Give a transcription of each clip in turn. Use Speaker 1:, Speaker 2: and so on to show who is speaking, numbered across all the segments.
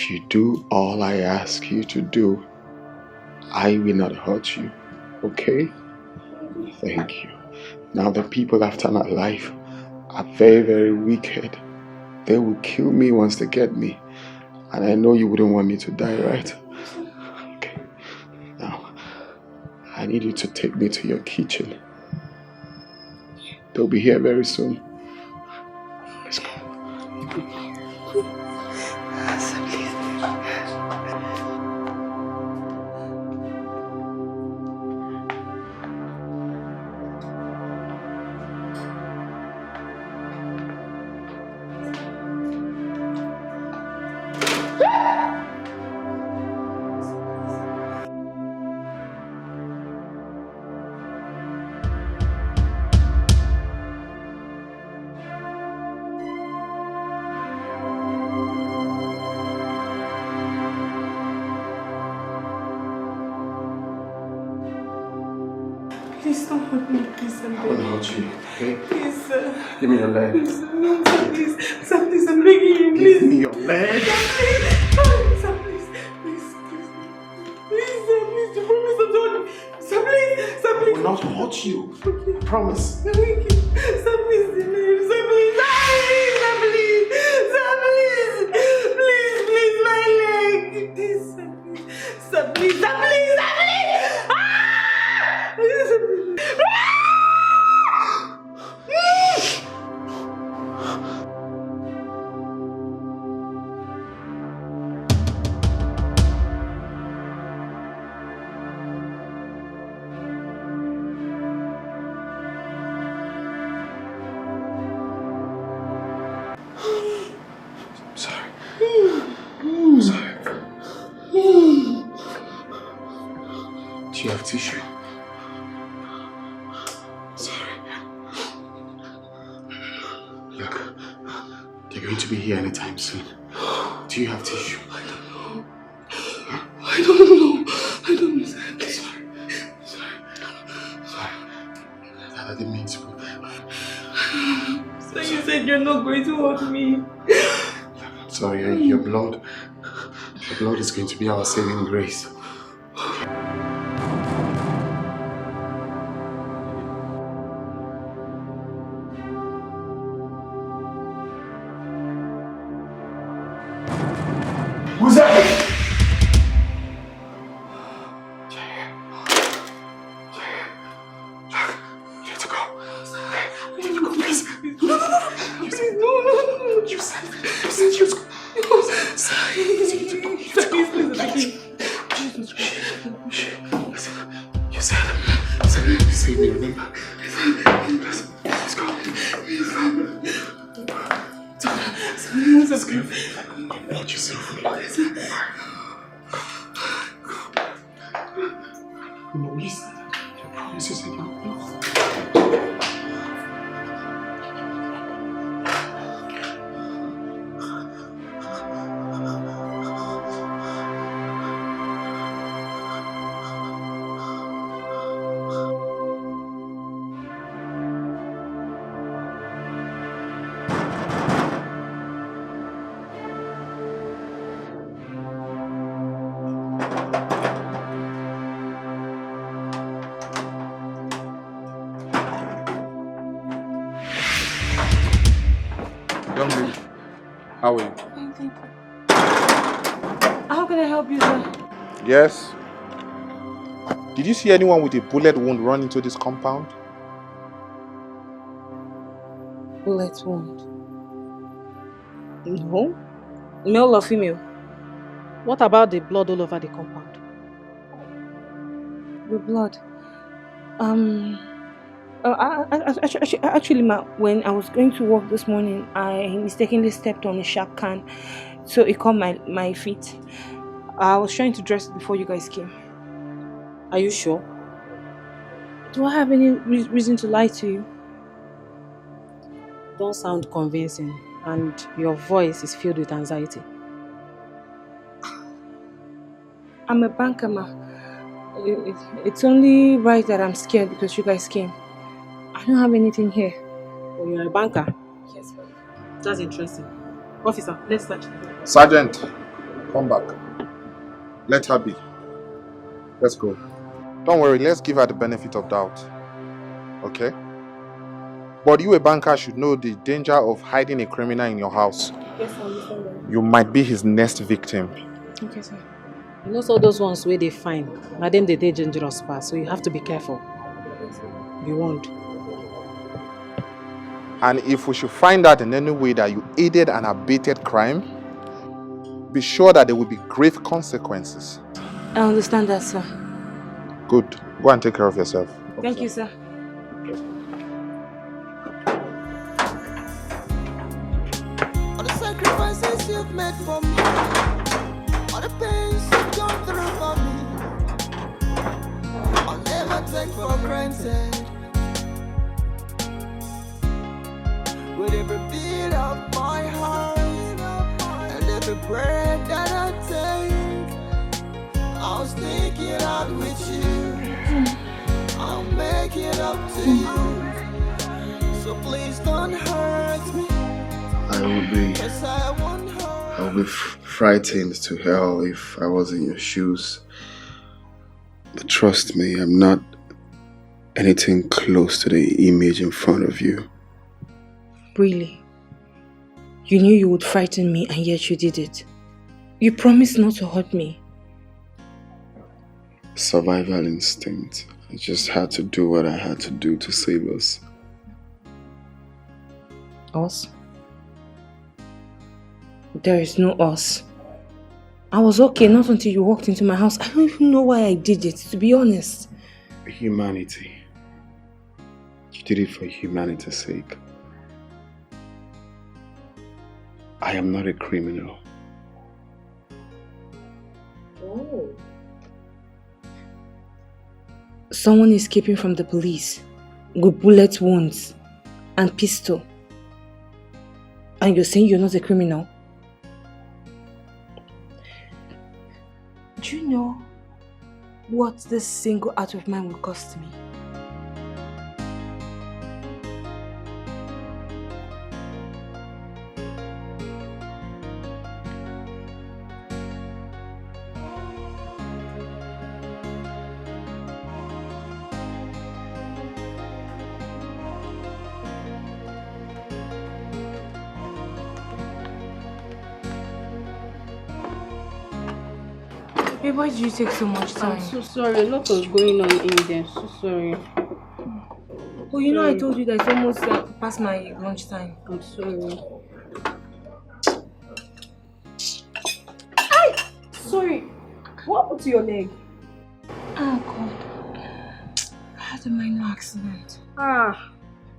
Speaker 1: If you do all I ask you to do, I will not hurt you, okay? Thank you. Now the people after my life are very, very wicked. They will kill me once they get me. And I know you wouldn't want me to die, right? Okay. Now, I need you to take me to your kitchen. They'll be here very soon. Let's go.
Speaker 2: Please don't hurt me, please. I'm begging.
Speaker 1: I won't hurt you, okay?
Speaker 2: Please, sir.
Speaker 1: Give me your leg.
Speaker 2: Please, no, sir, please. Sir, please, I'm begging you, please.
Speaker 1: Give me your leg.
Speaker 2: Sir, please. Sir, please. Please, please. Please, sir, please. You promise not to hurt me. Sir, please. Sir, please.
Speaker 1: I will not hurt you.
Speaker 2: Okay.
Speaker 1: Promise.
Speaker 2: Sir, thank you. Sir, please. Sir, please. Sir, please. Sir, please. Sir, please. Please, please, my leg. Please, sir, please. Sir, please. Sir, please. Sir, please. Ah! Please, sir, please.
Speaker 1: Sorry. I'm sorry. Do you have tissue? Sorry. Look, they're going to be here anytime soon. Do you have tissue?
Speaker 2: I don't know. I don't know.
Speaker 1: Sorry. I didn't mean to.
Speaker 2: So you said you're not going to hurt me.
Speaker 1: Sorry, your blood is going to be our saving grace. Who's that? You have to go. You have to go, please. No. You said you was going. You said you saved me, remember? Let's go. Let's go. Watch yourself. No, you said that. I promise you said you would.
Speaker 3: Young lady, how are you?
Speaker 2: How can I help you, sir?
Speaker 3: Yes. Did you see anyone with a bullet wound run into this compound?
Speaker 2: Bullet wound? No. Male or female?
Speaker 4: What about the blood all over the compound?
Speaker 2: The blood? Actually, ma, when I was going to work this morning, I mistakenly stepped on a shark can, so it caught my feet. I was trying to dress it before you guys came.
Speaker 4: Are you sure?
Speaker 2: Do I have any reason to lie to you?
Speaker 4: Don't sound convincing, and your voice is filled with anxiety.
Speaker 2: I'm a banker, ma. It's only right that I'm scared because you guys came. I don't have anything here.
Speaker 4: Oh, you're a banker?
Speaker 2: Yes, ma'am.
Speaker 4: That's interesting. Officer, let's search.
Speaker 3: Sergeant, Come back. Let her be. Let's go. Don't worry, let's give her the benefit of doubt. Okay? But you, a banker, should know the danger of hiding a criminal in your house.
Speaker 4: Yes, I understand that.
Speaker 3: You might be his next victim.
Speaker 4: Okay, sir. You know, so those ones where they find, now them they dangerous pass, so you have to be careful. Be warned.
Speaker 3: And if we should find out in any way that you aided and abetted crime, be sure that there will be grave consequences.
Speaker 4: I understand that, sir.
Speaker 3: Good. Go and take care of yourself.
Speaker 4: Thank you, sir.
Speaker 5: All the sacrifices you've made for me, all the pains you've gone through for me, I'll never take for granted. With every beat of my heart and every breath that I take, I'll stick it out with you. I'll make it up to you. So please don't hurt me.
Speaker 1: I would be frightened to hell if I was in your shoes. But trust me, I'm not anything close to the image in front of you.
Speaker 6: Really? You knew you would frighten me and yet you did it. You promised not to hurt me.
Speaker 1: Survival instinct. I just had to do what I had to do to save us.
Speaker 6: Us? There is no us. I was okay not until you walked into my house. I don't even know why I did it, to be honest.
Speaker 1: Humanity. You did it for humanity's sake. I am not a criminal.
Speaker 6: Oh. Someone escaping from the police with bullet wounds and pistol. And you're saying you're not a criminal? Do you know what this single act of mine will cost me? Hey, why did you take so much time?
Speaker 7: I'm so sorry. A lot was going on in there. So sorry.
Speaker 6: Oh, you know I told you that it's almost past my lunchtime.
Speaker 7: I'm sorry.
Speaker 6: Sorry. What happened to your leg? Oh, God. I had a minor accident.
Speaker 7: Ah,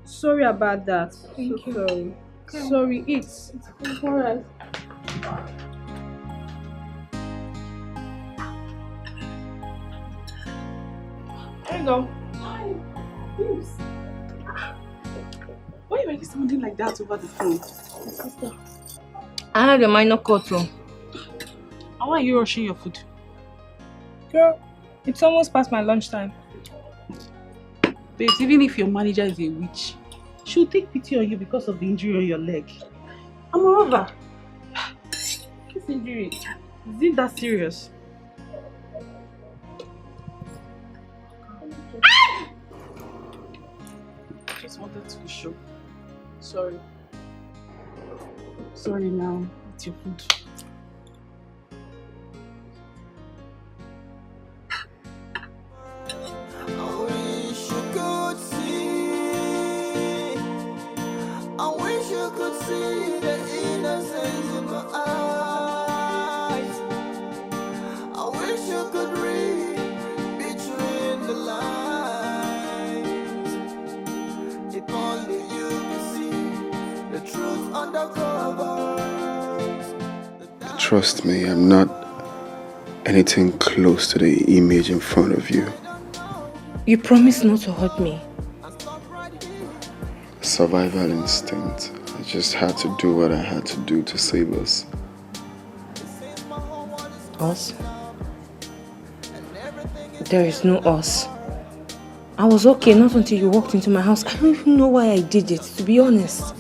Speaker 7: sorry about that.
Speaker 6: Thank you.
Speaker 7: Sorry.
Speaker 6: Okay.
Speaker 7: Sorry, it's alright.
Speaker 6: There you go.
Speaker 7: Hi, babes. Why are you making something like that over the phone? Sister.
Speaker 6: I had a minor cut too.
Speaker 7: How are you rushing your food?
Speaker 6: Girl, it's almost past my lunchtime.
Speaker 7: Babes, even if your manager is a witch, she'll take pity on you because of the injury on your leg. And moreover, this injury, is it that serious? Just wanted to be sure. Sorry. Sorry now. It's your food.
Speaker 5: I wish you could see. I wish you could see the innocence in my eyes. I wish you could read between the lines. If only you could see the truth under covers.
Speaker 1: Trust me, I'm not anything close to the image in front of you.
Speaker 6: You promised not to hurt me.
Speaker 1: Survival instinct. I just had to do what I had to do to save us.
Speaker 6: Us? There is no us. I was okay not until you walked into my house. I don't even know why I did it, to be honest.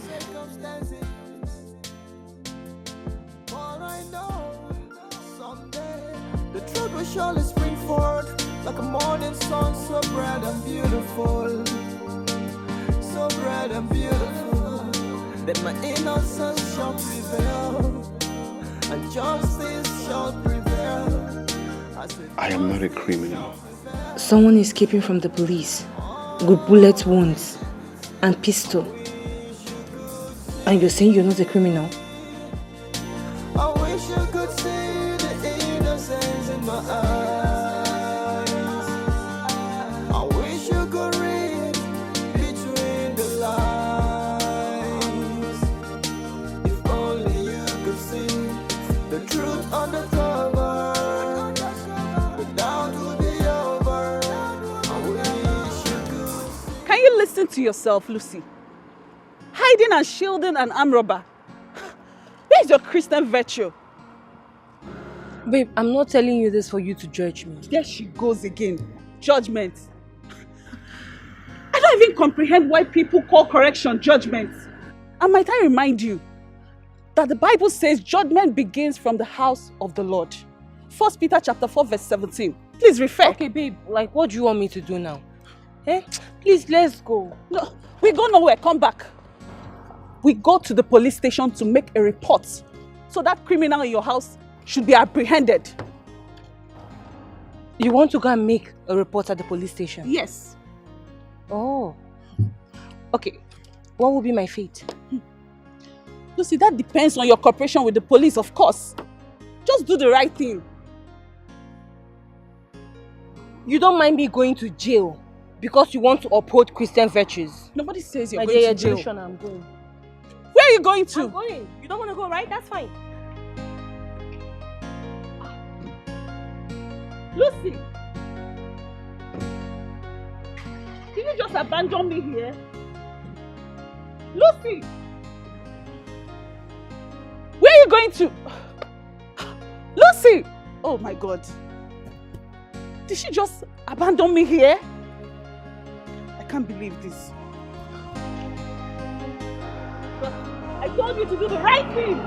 Speaker 5: bright and beautiful. That my innocence shall prevail, and justice shall prevail.
Speaker 1: I am not a criminal.
Speaker 6: Someone escaping from the police with bullet wounds and pistol. And you're saying you're not a criminal?
Speaker 5: I wish you could see the innocence in my eyes. I wish you could read between the lines. If only you could see the truth on the cover, the doubt would be over. I wish you could.
Speaker 7: Can you listen to yourself, Lucy? Hiding and shielding an armed robber. Where's your Christian virtue?
Speaker 6: Babe, I'm not telling you this for you to judge me.
Speaker 7: There she goes again. Judgment. I don't even comprehend why people call correction judgment. And might I remind you that the Bible says judgment begins from the house of the Lord. 1 Peter chapter 4 verse 17. Please refer.
Speaker 6: Okay, babe, like what do you want me to do now? Eh? Please, let's go.
Speaker 7: No, we go nowhere. Come back. We go to the police station to make a report so that criminal in your house should be apprehended.
Speaker 6: You want to go and make a report at the police station?
Speaker 7: Yes.
Speaker 6: Oh. Okay. What will be my fate?
Speaker 7: Lucy, that depends on your cooperation with the police, of course. Just do the right thing.
Speaker 6: You don't mind me going to jail because you want to uphold Christian virtues?
Speaker 7: Nobody says you're
Speaker 6: My
Speaker 7: going
Speaker 6: dear,
Speaker 7: to jail.
Speaker 6: I'm going.
Speaker 7: Where are you going to?
Speaker 6: I'm going. You don't want to go, right? That's fine.
Speaker 7: Lucy! Did you just abandon me here? Lucy! Where are you going to? Lucy! Oh my God. Did she just abandon me here? I can't believe this. But I told you to do the right thing.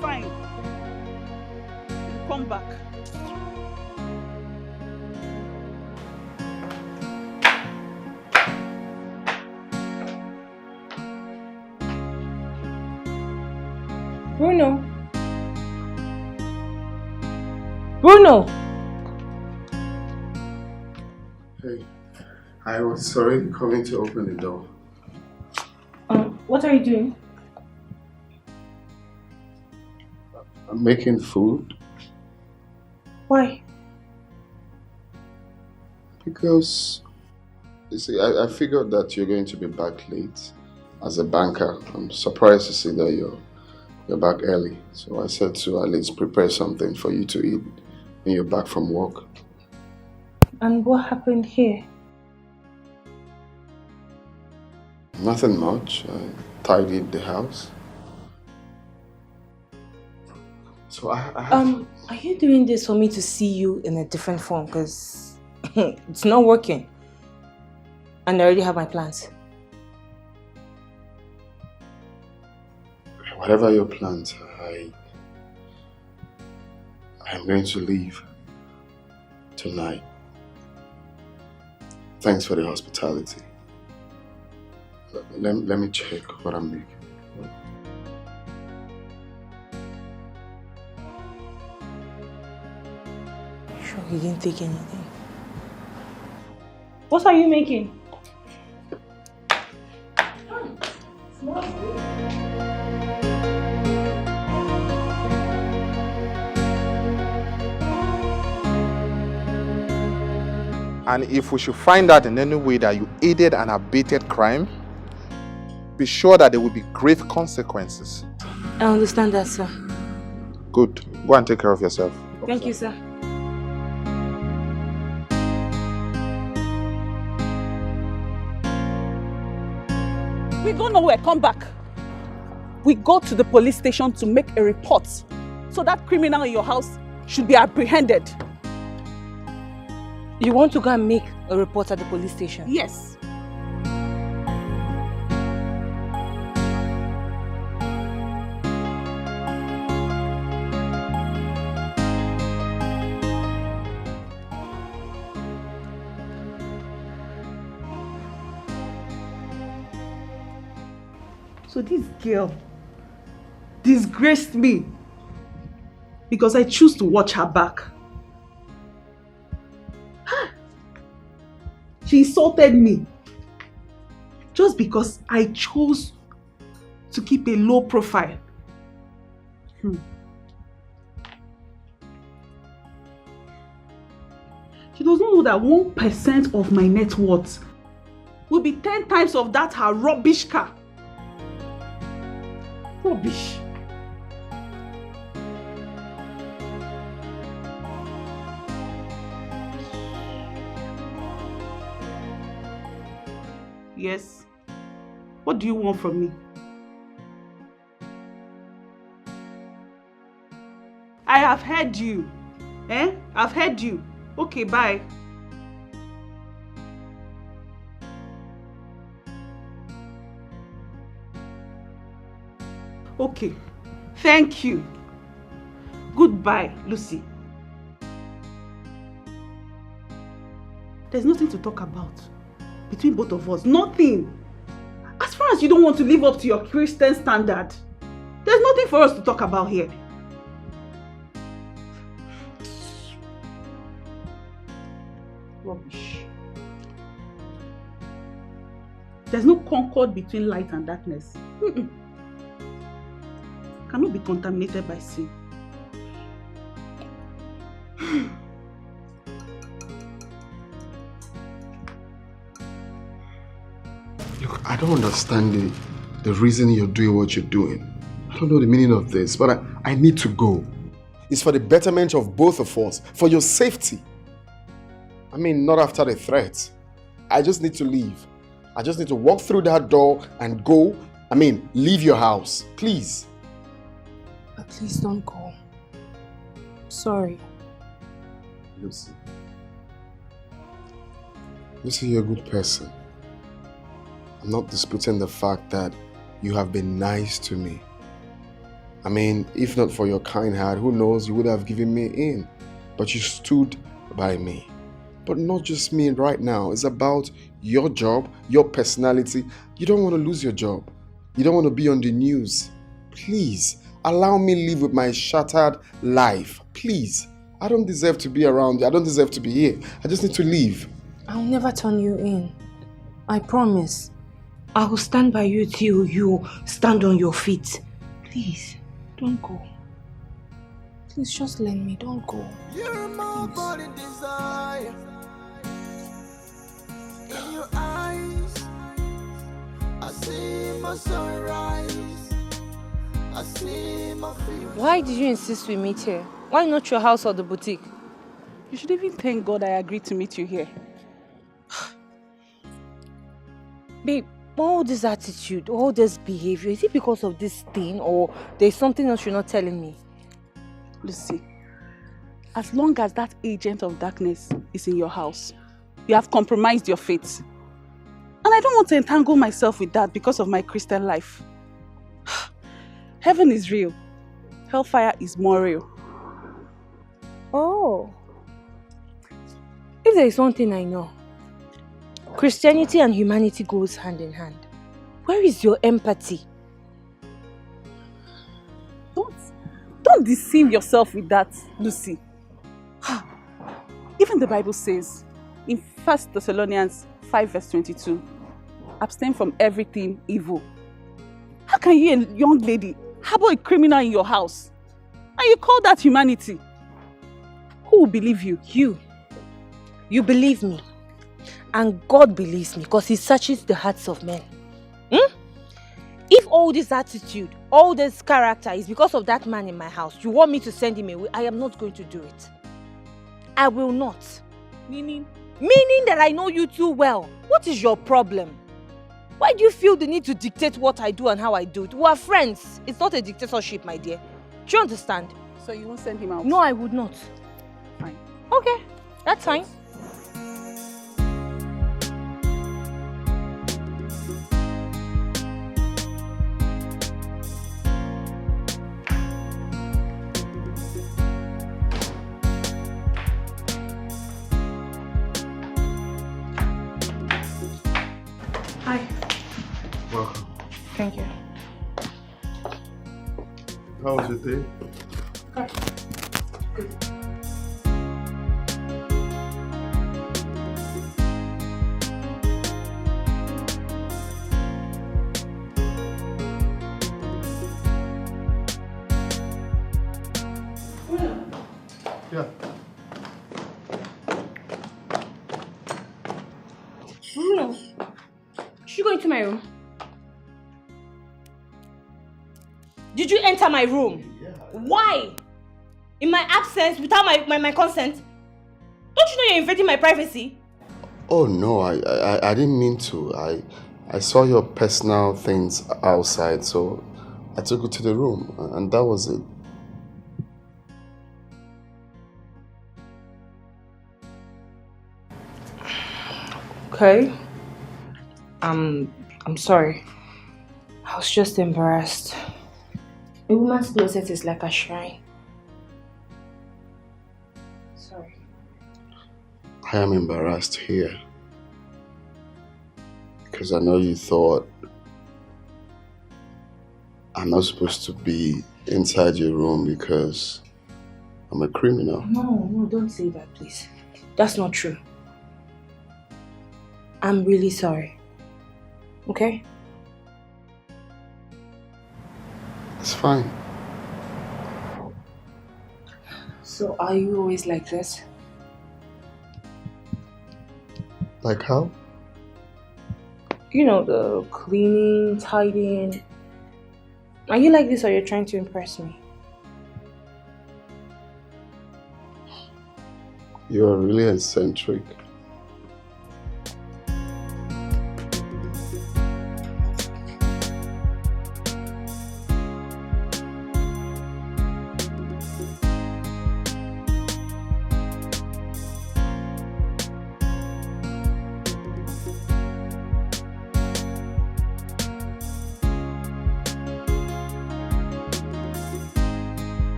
Speaker 7: Fine. Come back.
Speaker 6: Bruno. Bruno!
Speaker 1: Hey, I was already coming to open the door.
Speaker 6: What are you doing?
Speaker 1: I'm making food
Speaker 6: Why?
Speaker 1: because, you see, I figured that you're going to be back late. As a banker, I'm surprised to see that you're back early. So I said to at least prepare something for you to eat when you're back from work.
Speaker 6: And what happened here?
Speaker 1: Nothing much. I tidied the house. So I have...
Speaker 6: Are you doing this for me to see you in a different form? Because it's not working. And I already have my plans.
Speaker 1: Whatever your plans, I'm going to leave tonight. Thanks for the hospitality. Let me check what I'm making.
Speaker 6: Sure, you didn't take anything.
Speaker 7: What are you making?
Speaker 3: And if we should find out in any way that you aided and abetted crime, be sure that there will be grave consequences.
Speaker 6: I understand that, sir.
Speaker 3: Good. Go and take care of yourself.
Speaker 6: Thank you, sir.
Speaker 7: We go nowhere. Come back. We go to the police station to make a report so that criminal in your house should be apprehended.
Speaker 6: You want to go and make a report at the police station?
Speaker 7: Yes. So this girl disgraced me because I choose to watch her back. She insulted me just because I chose to keep a low profile. She doesn't know that 1% of my net worth will be 10 times of that her rubbish car. Rubbish. Yes. What do you want from me? I have heard you. I've heard you. Okay, bye. Okay. Thank you. Goodbye, Lucy. There's nothing to talk about between both of us. Nothing. As far as you don't want to live up to your Christian standard, there's nothing for us to talk about here. Rubbish. There's no concord between light and darkness. Cannot be contaminated by sin.
Speaker 1: Look, I don't understand the reason you're doing what you're doing. I don't know the meaning of this, but I need to go. It's for the betterment of both of us, for your safety. I mean, not after the threat. I just need to leave. I just need to walk through that door and go. I mean, leave your house. Please.
Speaker 6: But please don't go. Sorry.
Speaker 1: Lucy. Lucy, you're a good person. I'm not disputing the fact that you have been nice to me. I mean, if not for your kind heart, who knows, you would have given me in. But you stood by me. But not just me right now. It's about your job, your personality. You don't want to lose your job. You don't want to be on the news. Please, allow me live with my shattered life. Please. I don't deserve to be around you. I don't deserve to be here. I just need to leave.
Speaker 6: I'll never turn you in. I promise. I will stand by you till you stand on your feet. Please, don't go. Please just let me. Don't go.
Speaker 5: You're my body desire. In your eyes, I see my sunrise. I see my future.
Speaker 6: Why did you insist we meet here? Why not your house or the boutique?
Speaker 7: You should even thank God I agreed to meet you here.
Speaker 6: Babe, all this attitude, all this behavior, is it because of this thing or there's something else you're not telling me?
Speaker 7: Lucy, as long as that agent of darkness is in your house, you have compromised your faith. And I don't want to entangle myself with that because of my Christian life. Heaven is real. Hellfire is more real.
Speaker 6: Oh. If there is one thing I know, Christianity and humanity goes hand in hand. Where is your empathy?
Speaker 7: Don't deceive yourself with that, Lucy. Even the Bible says in 1 Thessalonians 5 verse 22, abstain from everything evil. How can you, a young lady, harbor a criminal in your house? And you call that humanity? Who will believe you?
Speaker 6: You believe me. And God believes me because He searches the hearts of men. If all this attitude, all this character is because of that man in my house, you want me to send him away, I am not going to do it. I will not.
Speaker 7: Meaning
Speaker 6: that I know you too well. What is your problem? Why do you feel the need to dictate what I do and how I do it? We are friends. It's not a dictatorship, my dear. Do you understand?
Speaker 7: So you won't send him out?
Speaker 6: No, I would not.
Speaker 7: Fine.
Speaker 6: Okay, that's fine.
Speaker 7: Hi.
Speaker 1: Welcome.
Speaker 6: Thank you.
Speaker 3: How was your day?
Speaker 6: Good.
Speaker 3: Yeah.
Speaker 6: Bruno, should you go into my room? Did you enter my room?
Speaker 3: Yeah.
Speaker 6: Why? In my absence, without my consent? Don't you know you're invading my privacy?
Speaker 1: Oh no, I didn't mean to. I saw your personal things outside, so I took you to the room, and that was it.
Speaker 6: Okay. I'm sorry. I was just embarrassed. A woman's closet is like a shrine. Sorry.
Speaker 1: I am embarrassed here. Because I know you thought I'm not supposed to be inside your room because I'm a criminal.
Speaker 6: No, don't say that, please. That's not true. I'm really sorry. Okay?
Speaker 1: It's fine.
Speaker 6: So are you always like this?
Speaker 1: Like how?
Speaker 6: You know, the cleaning, tidying. Are you like this or you're trying to impress me?
Speaker 1: You're really eccentric.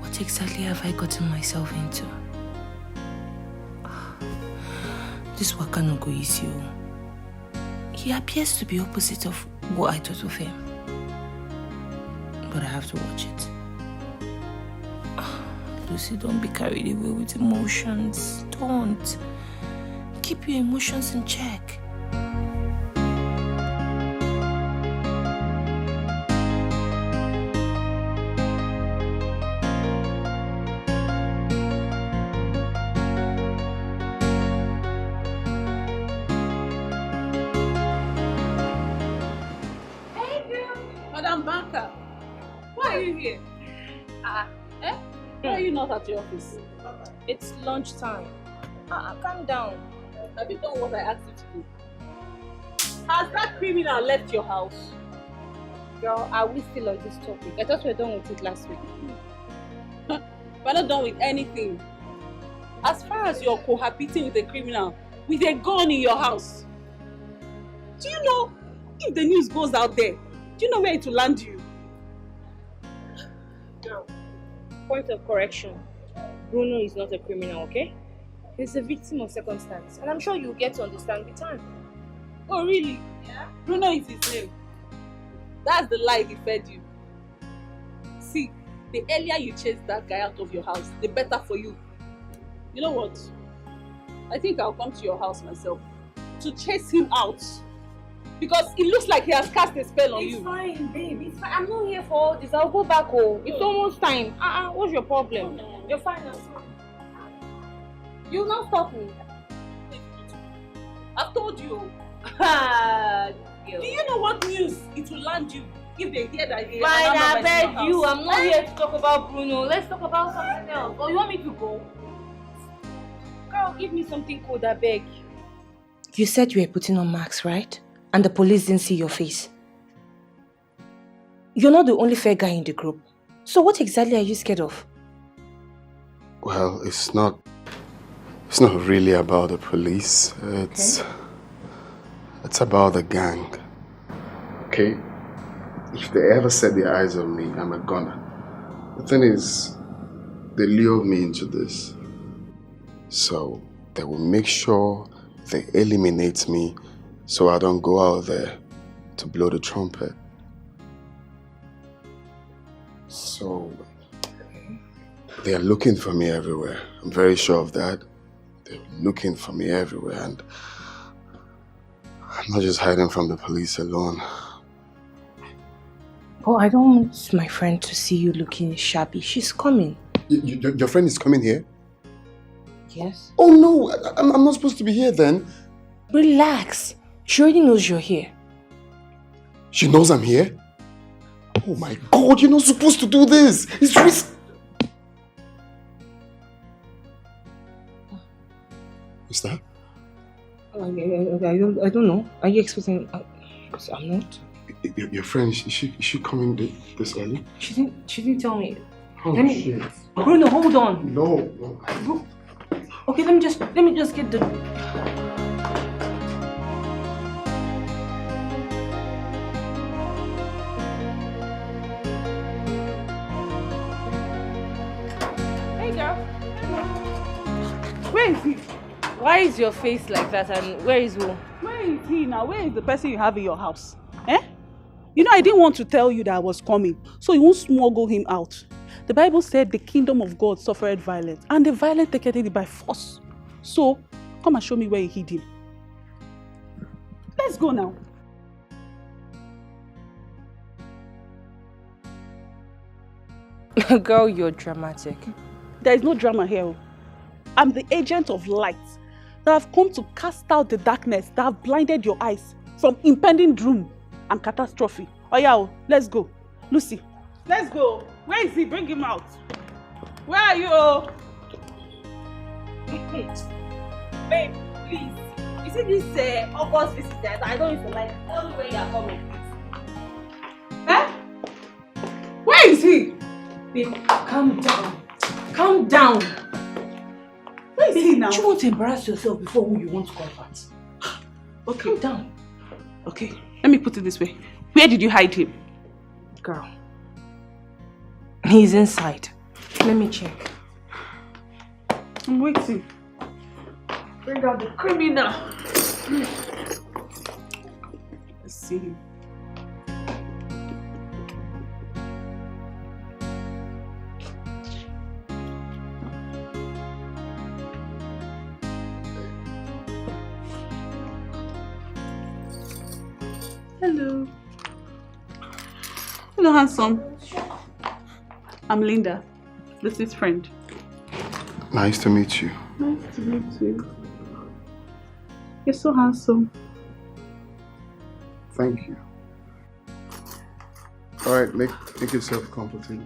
Speaker 6: What exactly have I gotten myself into? This waka no go easy. He appears to be opposite of what I thought of him. But I have to watch it. Lucy, don't be carried away with emotions. Don't. Keep your emotions in check.
Speaker 7: Not at your office.
Speaker 6: It's lunchtime. Calm down.
Speaker 7: Have you done what I asked you to do? Has that criminal left your house?
Speaker 6: Girl, are we still on this topic? I thought we were done with it last week.
Speaker 7: We're not done with anything. As far as you're cohabiting with a criminal with a gun in your house, do you know if the news goes out there, do you know where it will land you?
Speaker 6: Girl. Point of correction. Bruno is not a criminal, okay? He's a victim of circumstance. And I'm sure you'll get to understand with time.
Speaker 7: Oh, really? Yeah. Bruno is his name. That's the lie he fed you. See, the earlier you chase that guy out of your house, the better for you. You know what? I think I'll come to your house myself to chase him out. Because it looks like he has cast a spell on you.
Speaker 6: It's fine, babe. It's fine. I'm not here for all this. I'll go back home. It's almost time. What's your problem? You're fine. You'll not stop me.
Speaker 7: I've told you. Do you know what news it will land you if they hear that he
Speaker 6: Fine, I beg you. I'm not here to talk about Bruno. Let's talk about something else. Or you want me to go? Girl, give me something cold, I beg. You said you were putting on masks, right? And the police didn't see your face. You're not the only fair guy in the group. So what exactly are you scared of?
Speaker 1: Well, it's not really about the police. It's about the gang. okay? If they ever set their eyes on me, I'm a goner. The thing is, they lured me into this. So they will make sure they eliminate me so I don't go out there to blow the trumpet. So they are looking for me everywhere. I'm very sure of that. They're looking for me everywhere, and I'm not just hiding from the police alone.
Speaker 6: Oh, I don't want my friend to see you looking shabby. She's coming.
Speaker 1: Your friend is coming here?
Speaker 6: Yes.
Speaker 1: Oh no, I'm not supposed to be here then.
Speaker 6: Relax. She already knows you're here.
Speaker 1: She knows I'm here? Oh my God, you're not supposed to do this. It's risky. What's that?
Speaker 6: I don't know. Are you expecting? Because I'm not.
Speaker 1: Your friend, is she coming this early?
Speaker 6: She didn't tell me.
Speaker 1: Oh shit.
Speaker 6: Bruno, hold on.
Speaker 1: No.
Speaker 6: Okay, let me just get the. Hey girl.
Speaker 7: Where is he?
Speaker 6: Why is your face like that, and where is who?
Speaker 7: Where is he now? Where is the person you have in your house? Eh? You know, I didn't want to tell you that I was coming, so you won't smuggle him out. The Bible said the kingdom of God suffered violence, and the violent take it by force. So, come and show me where you hid him. Let's go now.
Speaker 6: Girl, you're dramatic.
Speaker 7: There is no drama here. I'm the agent of light that have come to cast out the darkness that have blinded your eyes from impending doom and catastrophe. Oh yeah, let's go. Lucy, let's go. Where is he? Bring him out. Where are you?
Speaker 6: Babe, please. You see this August visitors? I don't even like. Tell me where you are coming.
Speaker 7: Eh? Where is he?
Speaker 6: Babe, calm down. Calm down.
Speaker 7: Where is he now?
Speaker 6: Do you want to embarrass yourself before who you want to comfort?
Speaker 7: Okay.
Speaker 6: Calm down.
Speaker 7: Okay, let me put it this way. Where did you hide him?
Speaker 6: Girl. He's inside. Let me check.
Speaker 7: I'm waiting.
Speaker 6: Bring out the criminal.
Speaker 7: Let's see him. Hello. Hello, handsome. I'm Linda, Lucy's friend.
Speaker 1: Nice to meet you.
Speaker 7: Nice to meet you. You're so handsome.
Speaker 1: Thank you. Alright, make yourself comfortable.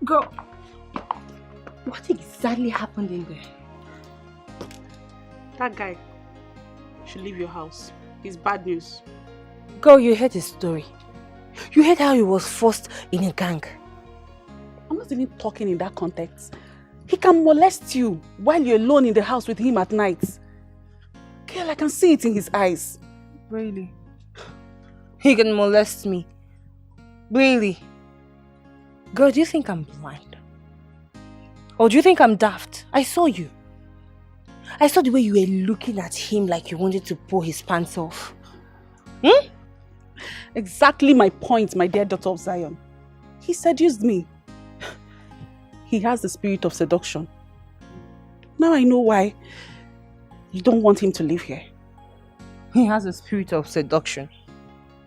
Speaker 6: Girl, what exactly happened in there?
Speaker 7: That guy should leave your house. It's bad news.
Speaker 6: Girl, you heard his story. You heard how he was forced in a gang.
Speaker 7: I'm not even talking in that context. He can molest you while you're alone in the house with him at night. Girl, I can see it in his eyes.
Speaker 6: Really? He can molest me? Really? Girl, do you think I'm blind? Or do you think I'm daft? I saw you. I saw the way you were looking at him like you wanted to pull his pants off.
Speaker 7: Exactly my point, my dear daughter of Zion. He seduced me. He has the spirit of seduction. Now I know why you don't want him to live here.
Speaker 6: He has a spirit of seduction.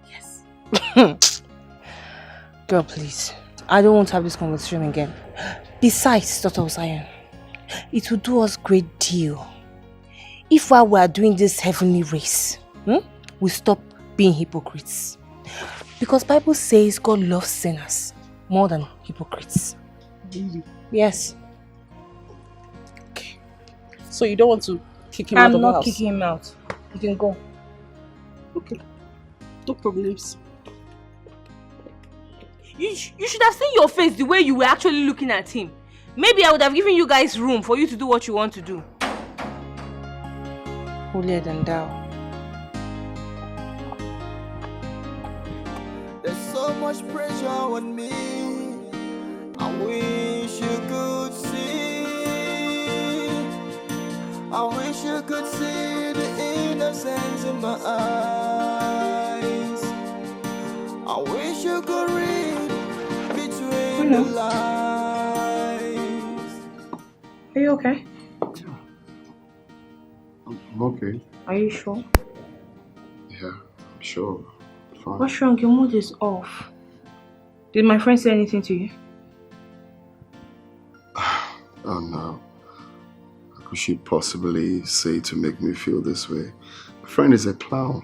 Speaker 7: Yes.
Speaker 6: Girl, please. I don't want to have this conversation again. Besides, daughter of Zion, it will do us great deal if while we are doing this heavenly race, we stop being hypocrites. Because Bible says God loves sinners more than hypocrites.
Speaker 7: Really?
Speaker 6: Yes.
Speaker 7: So you don't want to kick him out
Speaker 6: I'm
Speaker 7: of the house?
Speaker 6: not kicking him out. You can go.
Speaker 7: Okay. No problems.
Speaker 6: You should have seen your face the way you were actually looking at him. Maybe I would have given you guys room for you to do what you want to do. Holier than thou.
Speaker 5: There's so much pressure on me. I wish you could see. I wish you could see the innocence in my eyes. I wish you could read between the lines.
Speaker 6: Are you okay?
Speaker 1: I'm okay.
Speaker 6: Are you sure?
Speaker 1: Yeah, I'm sure. Fine.
Speaker 6: What's wrong? Your mood is off. Did my friend say anything to you?
Speaker 1: Oh no. What could she possibly say to make me feel this way? My friend is a clown.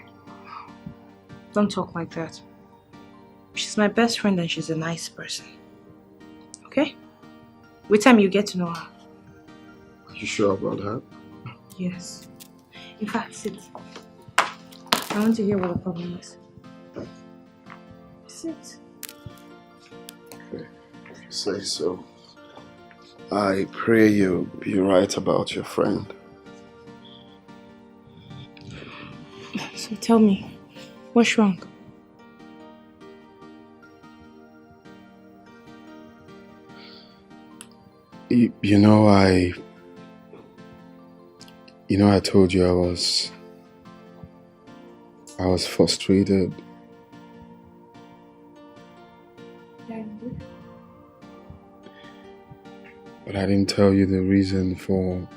Speaker 6: Don't talk like that. She's my best friend and she's a nice person. Okay? With time you get to know her.
Speaker 1: Are you sure about that?
Speaker 6: Yes. In fact, sit. I want to hear what the problem is. Sit.
Speaker 1: Okay, if you say so. I pray you'll be right about your friend.
Speaker 6: So tell me, what's wrong?
Speaker 1: You know, I told you I was frustrated. But I didn't tell you the reason for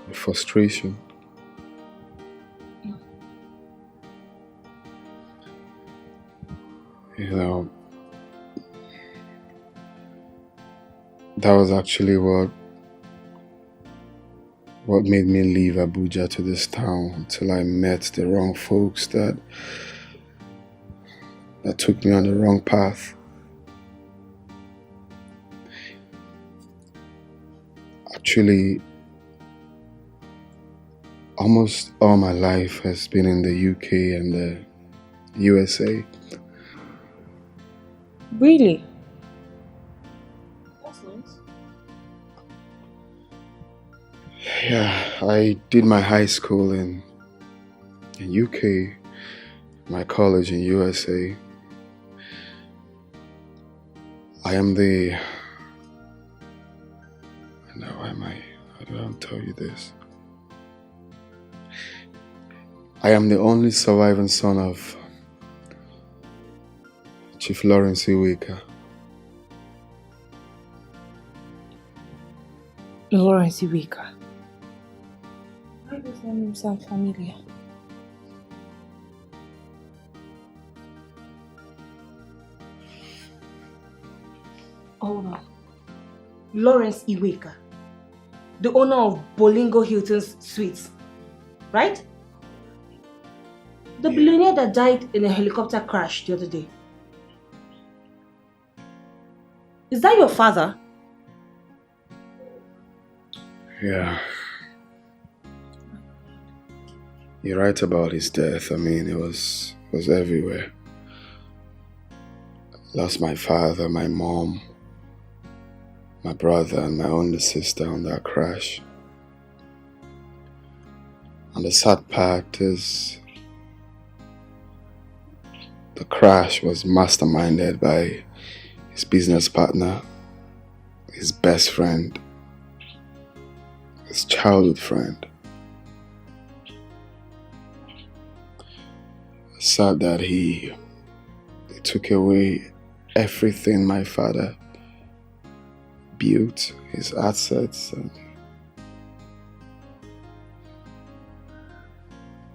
Speaker 1: the frustration. You know, that was actually what made me leave Abuja to this town until I met the wrong folks that took me on the wrong path. Actually, almost all my life has been in the UK and the USA.
Speaker 6: Really? That's nice.
Speaker 1: Yeah, I did my high school in UK, my college in USA. I am the... How do I tell you this? I am the only surviving son of Chief Lawrence Iweka.
Speaker 6: Lawrence Iweka. Why does that name sound familiar? Hold on. Lawrence Iweka, the owner of Bolingo Hilton's Suites, right? The billionaire that died in a helicopter crash the other day. Is that your father?
Speaker 1: Yeah. You're right about his death. I mean, it was everywhere. Lost my father, my mom, my brother, and my only sister on that crash. And the sad part is the crash was masterminded by his business partner, his best friend, his childhood friend. It's sad that he took away everything my father built, his assets. And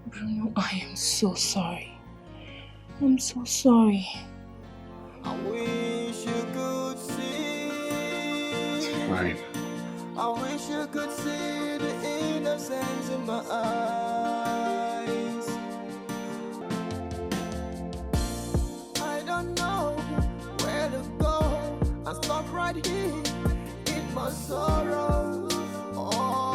Speaker 6: Bruno, I am so sorry. I'm so sorry.
Speaker 5: I wish you could see.
Speaker 1: it's fine.
Speaker 5: I wish you could see the innocence in my eyes. I don't know where to go. I'm stuck right here in my sorrow. Oh.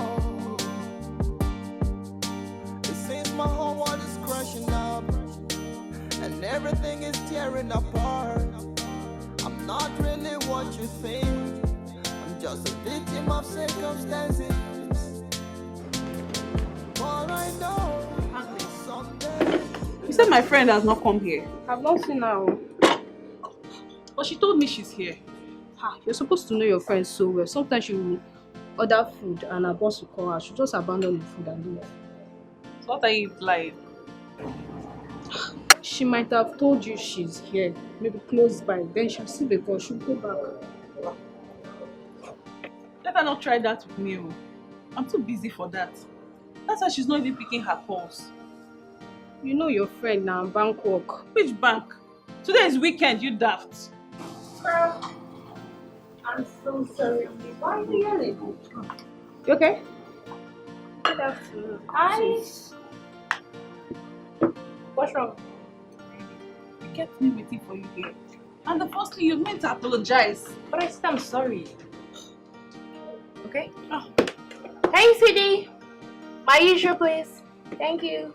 Speaker 5: everything is tearing apart. I'm not really what you think. I'm just a victim of circumstances. But I know someday.
Speaker 7: You said my friend has not come here.
Speaker 6: I've not seen her.
Speaker 7: But she told me she's here.
Speaker 6: You're supposed to know your friends so well. Sometimes she will order food and her boss will call her. She'll just abandon the food and do that.
Speaker 7: So what are you implying?
Speaker 6: She might have told you she's here, maybe close by. Then she'll see the call, she'll go back.
Speaker 7: Let her not try that with me. I'm too busy for that. That's why she's not even picking her calls.
Speaker 6: You know your friend now, bank work.
Speaker 7: Which bank? Today is weekend, you daft.
Speaker 6: I'm so sorry. Why are you yelling? You okay? Good afternoon. Hi. What's wrong?
Speaker 7: You kept me waiting for you here. And the first thing you meant to apologize.
Speaker 6: But I said I'm sorry. Okay? Oh. Hey, sweetie. My usual place. Thank you.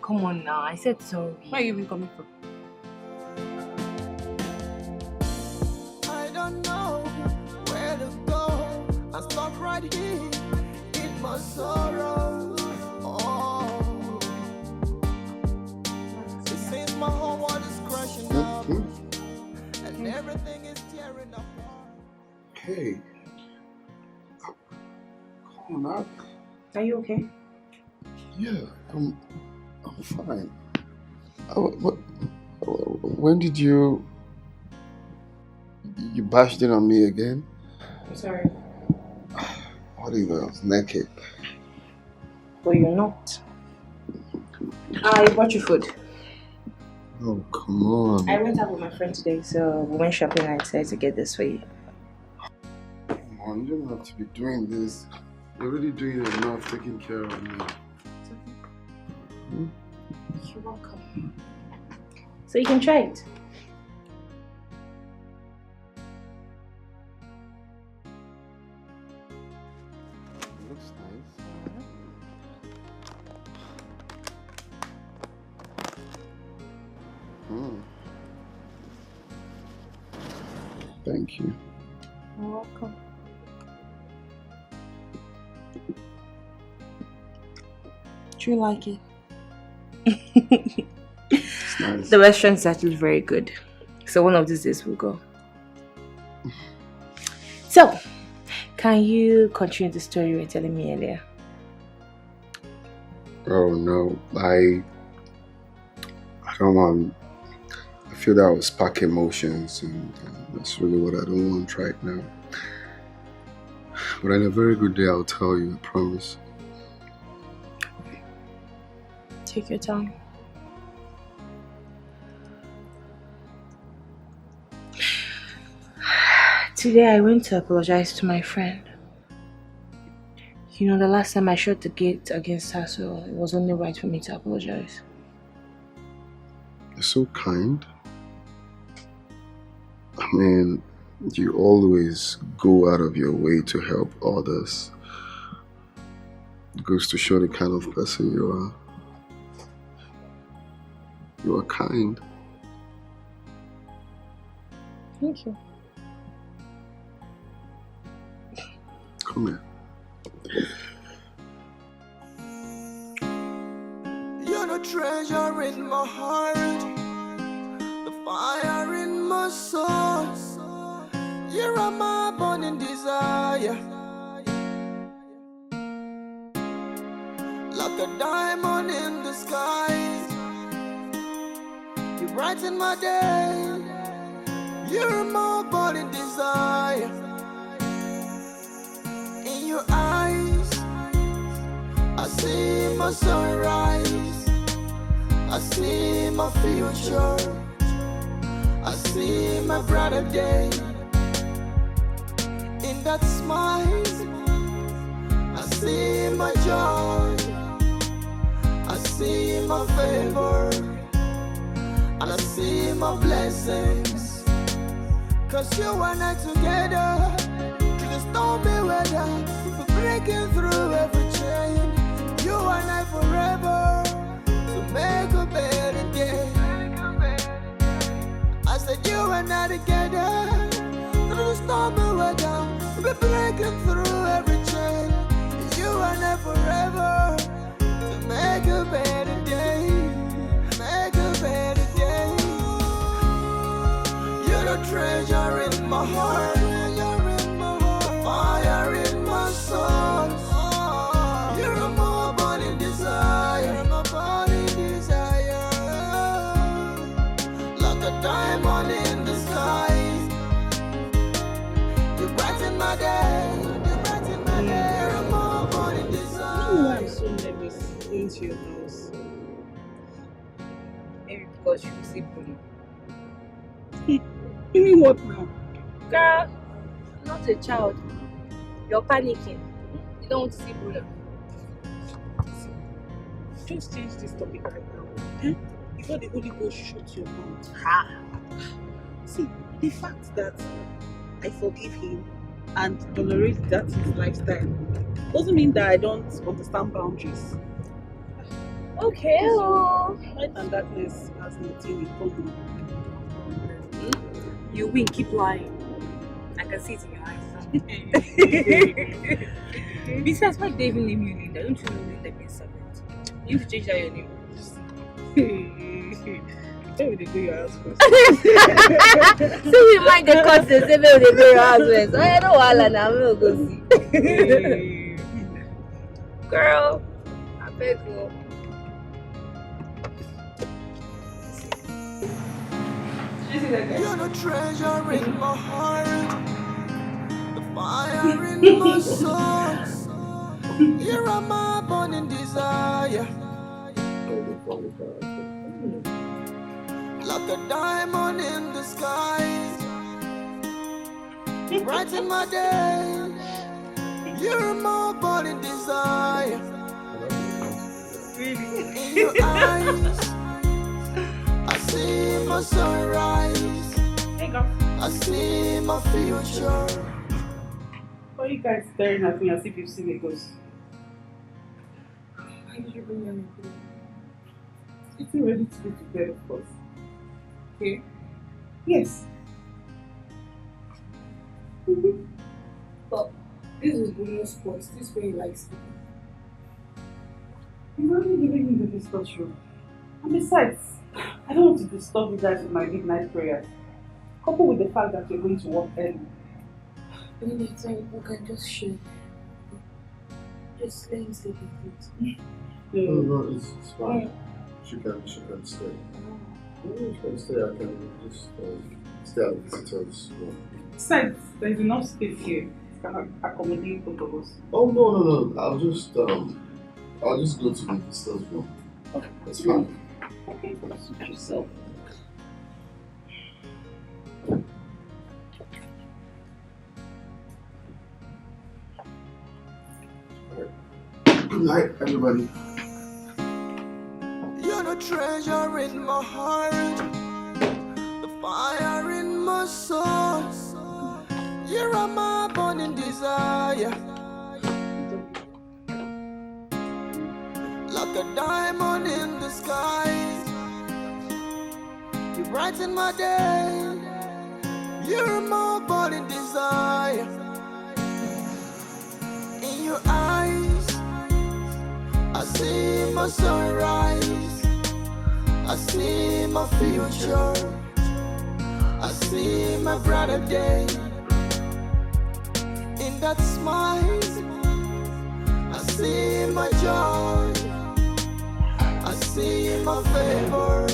Speaker 6: Come on now. I said sorry.
Speaker 7: Where are you even coming from?
Speaker 5: I don't know where to go. I stop right here in my sorrow. Oh, it seems my whole world is crashing down, and everything is tearing apart.
Speaker 1: Hey. Come on up.
Speaker 6: Are you okay?
Speaker 1: Yeah, I'm fine. When did you bashed in on me again?
Speaker 6: I'm sorry.
Speaker 1: What if I was naked?
Speaker 6: But you're not. I bought you food.
Speaker 1: Oh, come on.
Speaker 6: I went out with my friend today, so we went shopping and I decided to get this for you.
Speaker 1: Come on, you don't have to be doing this. You're already doing enough taking care of me.
Speaker 6: You're welcome. So you can try it.
Speaker 1: It looks nice. Thank you.
Speaker 6: You're welcome. Do you like it?
Speaker 1: It's nice.
Speaker 6: The restaurant's actually very good. So one of these days we'll go. So, can you continue the story you were telling me earlier?
Speaker 1: Oh no, I don't want. I feel that will spark emotions, and that's really what I don't want right now. But on a very good day, I'll tell you. I promise.
Speaker 6: Take your time. Today I went to apologize to my friend. You know, the last time I shut the gate against her, so it was only right for me to apologize.
Speaker 1: You're so kind. I mean, you always go out of your way to help others. It goes to show the kind of person you are. You are kind.
Speaker 6: Thank you.
Speaker 1: Come here.
Speaker 5: You're the treasure in my heart, the fire in my soul. You're my burning desire, like a diamond in the sky. You brighten my day. You're my burning desire. In your eyes, I see my sunrise. I see my future. I see my brighter day. In that smile, I see my joy. I see my favor. And I see my blessings. 'Cause you and I together, through the stormy weather, we're breaking through every chain. You and I forever, to make a better. I together. Through the storm and weather, we're breaking through every chain. You and I forever to make a better day. Make a better day. You're the treasure in my heart. Fire in my soul. You're a more burning desire. My burning desire. Like a diamond in the sky. You brighten my day. You brighten my day. You're a more burning desire.
Speaker 7: I'm so nervous going to your house.
Speaker 6: Maybe because you see bully.
Speaker 7: You mean what now?
Speaker 6: Girl, I'm not a child. You're panicking. You don't want to see bully.
Speaker 7: Just change this topic right now. Eh? Before the Holy Ghost shut your mouth.
Speaker 6: Ha!
Speaker 7: See, the fact that I forgive him and tolerate that his lifestyle doesn't mean that I don't understand boundaries.
Speaker 6: Okay.
Speaker 7: Light and darkness has nothing in common.
Speaker 6: You win, keep lying. I can see it in your eyes. Besides, why they even name you Linda? Don't you know Linda means servant? You need to change that your name.
Speaker 7: Tell me they go your house first.
Speaker 6: So we mind the concept, say they go your house first. I don't want now, we'll go see. Girl, I beg you.
Speaker 5: You're the treasure in my heart, the fire in my soul. You're a my burning desire, like a diamond in the sky. You brighten my day. You're my burning desire. In your eyes, I see my sunrise. I see my future.
Speaker 7: Why are you guys staring at me as if you've seen a ghost?
Speaker 2: Why did you bring them here?
Speaker 7: It's ready to go to bed, of course.
Speaker 2: Okay.
Speaker 7: Yes.
Speaker 2: But this is Bruno's spot. This is where he likes sleeping.
Speaker 7: You've already given me the discussion. And besides, I don't want to disturb you guys with my midnight prayers. Coupled with the fact that you're going to work early.
Speaker 2: Anytime we can just share. Just let him sleep in it.
Speaker 3: No, it's fine. She can stay. She can stay. I can just stay at the visitor's room.
Speaker 7: Besides, there's enough space here. It can accommodate both of us.
Speaker 3: Oh no! I'll just go to the visitor's room.
Speaker 7: Okay.
Speaker 3: It's fine.
Speaker 7: Okay, suit yourself.
Speaker 3: Good night, everybody.
Speaker 5: You're the treasure in my heart, the fire in my soul. You're a my burning desire, like a diamond in the sky. You brighten my day. You're my burning desire. In your eyes, I see my sunrise. I see my future. I see my brighter day. In that smile, I see my joy. I see my favor.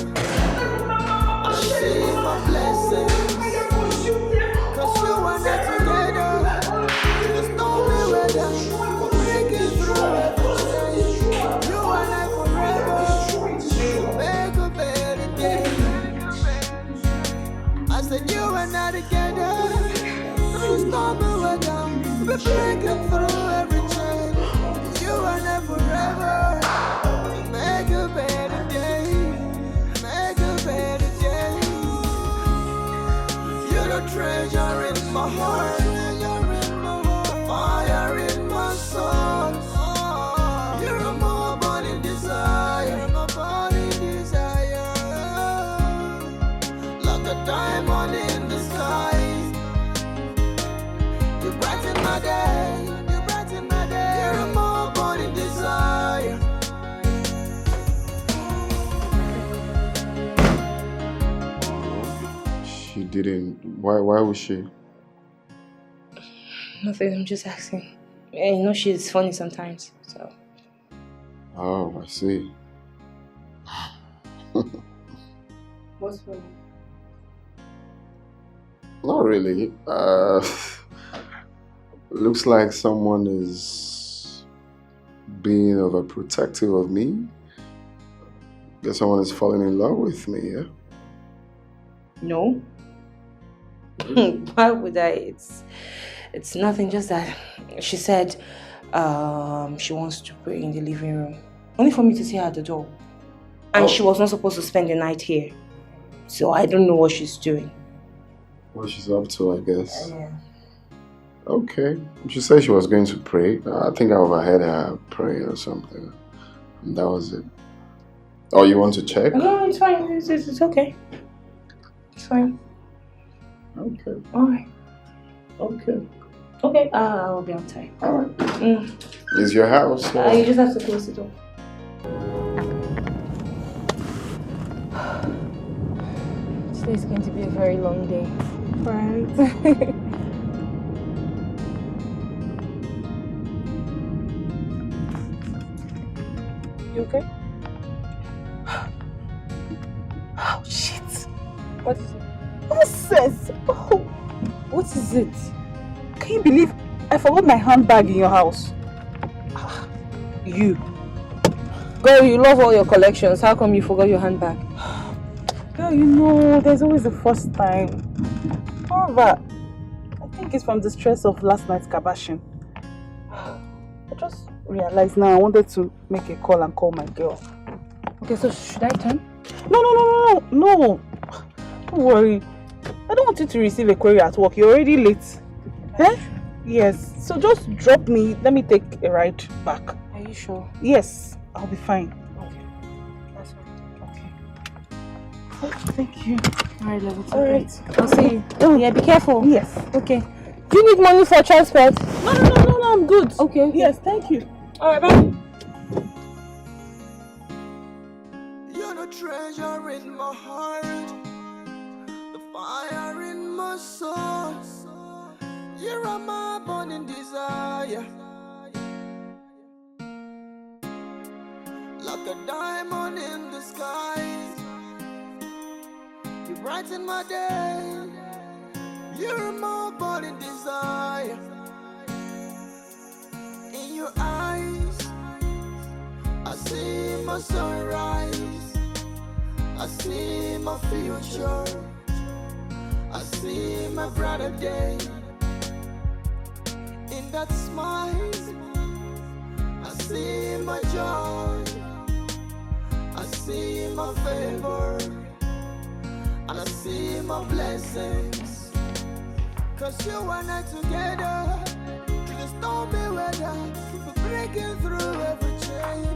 Speaker 5: I see my blessings. Cause you and I together. There's no way weather. We're breaking through everything. You and I forever. We'll make a better day. I said you and I together. Through storm and weather. We're breaking through every chain. You and I forever. We'll make a better day. Make a better day. You're the treasure in my heart. Fire in my soul. You're a more burning desire. My burning desire. Like a diamond in the
Speaker 1: didn't. Why was she?
Speaker 6: Nothing, I'm just asking. You know she's funny sometimes, so.
Speaker 1: Oh, I see.
Speaker 6: What's funny?
Speaker 1: Not really. Looks like someone is being overprotective of me. Guess someone is falling in love with me, yeah?
Speaker 6: No. Why would I? It's nothing, just that she said she wants to pray in the living room. Only for me to see her at the door. And she was not supposed to spend the night here. So I don't know what she's doing.
Speaker 1: What she's up to, I guess.
Speaker 6: Yeah.
Speaker 1: Okay. She said she was going to pray. I think I overheard her pray or something. And that was it. Oh, you want to check?
Speaker 6: No, it's fine. It's okay. It's fine.
Speaker 1: Okay.
Speaker 6: Alright.
Speaker 1: Okay.
Speaker 6: Okay, I'll be on time.
Speaker 1: Alright. It's your house. So.
Speaker 6: You just have to close the door. Today's going to be a very long day. Right. You okay? Oh, shit. What is it?
Speaker 7: Nonsense! Oh, what is it? Can you believe I forgot my handbag in your house?
Speaker 6: You. Girl, you love all your collections. How come you forgot your handbag?
Speaker 7: Girl, you know, there's always the first time. However, I think it's from the stress of last night's kabashing. I just realized now I wanted to make a call and call my girl.
Speaker 6: Okay, so should I turn?
Speaker 7: No. Don't worry. I don't want you to receive a query at work. You're already late. Eh? Yes. So just drop me. Let me take a ride back.
Speaker 6: Are you sure?
Speaker 7: Yes. I'll be fine.
Speaker 6: Okay. That's fine. Okay.
Speaker 7: Oh, thank you.
Speaker 6: Alright, level 2.
Speaker 7: Alright.
Speaker 6: I'll see you. Oh, yeah, be careful.
Speaker 7: Yes.
Speaker 6: Okay. Do you need money for transport?
Speaker 7: No, I'm good.
Speaker 6: Okay.
Speaker 7: Yes, thank you.
Speaker 6: Alright, bye.
Speaker 5: You're the treasure in my heart, the fire in my soul. You're my burning desire, like a diamond in the sky. You brighten my day. You're my burning desire. In your eyes, I see my sunrise. I see my future. I see my brighter day. In that smile, I see my joy. I see my favor. And I see my blessings. 'Cause you and I together, through the stormy weather, we're breaking through every chain.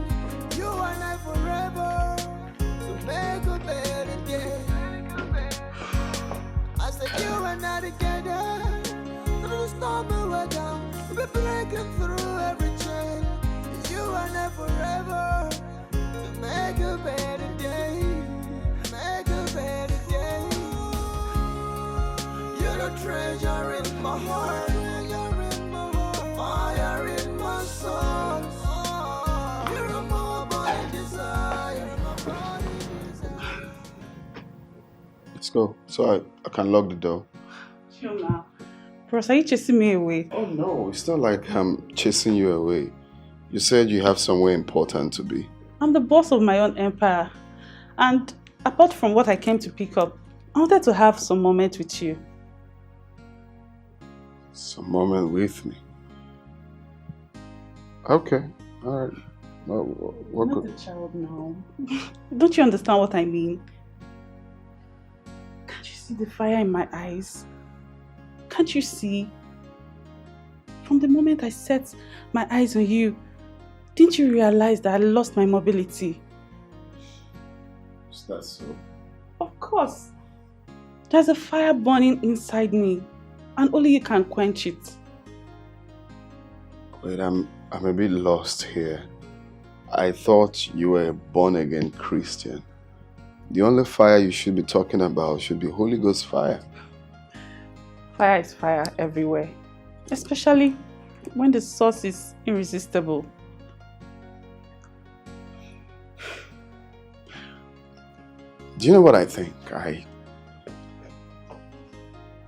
Speaker 5: You and I forever, to make a better day. I said you and I together, through the stormy weather, we're breaking through every chain. You and I forever, to make a better day. Make a better day. You're the treasure in my heart, fire in my soul. You're my body desire.
Speaker 1: Let's go. So I can lock the door.
Speaker 7: Sure now. Bros, are you chasing me away?
Speaker 1: Oh no, it's not like I'm chasing you away. You said you have somewhere important to be.
Speaker 7: I'm the boss of my own empire. And apart from what I came to pick up, I wanted to have some moment with you.
Speaker 1: Some moment with me. Okay, alright. What
Speaker 7: I'm not
Speaker 1: could...
Speaker 7: a child now. Don't you understand what I mean? Can't you see the fire in my eyes? Can't you see? From the moment I set my eyes on you, didn't you realize that I lost my mobility?
Speaker 1: Is that so?
Speaker 7: Of course. There's a fire burning inside me, and only you can quench it.
Speaker 1: Wait, I'm a bit lost here. I thought you were a born-again Christian. The only fire you should be talking about should be Holy Ghost fire.
Speaker 7: Fire is fire everywhere, especially when the source is irresistible.
Speaker 1: Do you know what I think? I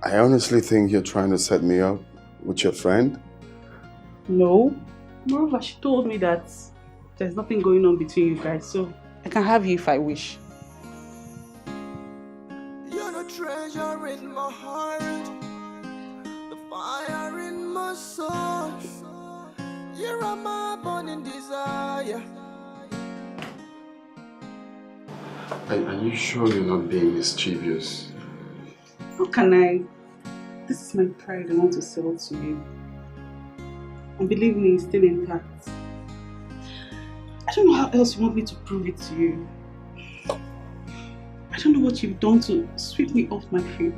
Speaker 1: honestly think you're trying to set me up with your friend.
Speaker 7: No. Moreover, she told me that there's nothing going on between you guys, so I can have you if I wish.
Speaker 5: You're the treasure in my heart, the fire in my soul. You're my burning desire.
Speaker 1: Are you sure you're not being mischievous?
Speaker 7: How can I? This is my pride I want to sell to you. And believe me, it's still intact. I don't know how else you want me to prove it to you. I don't know what you've done to sweep me off my feet.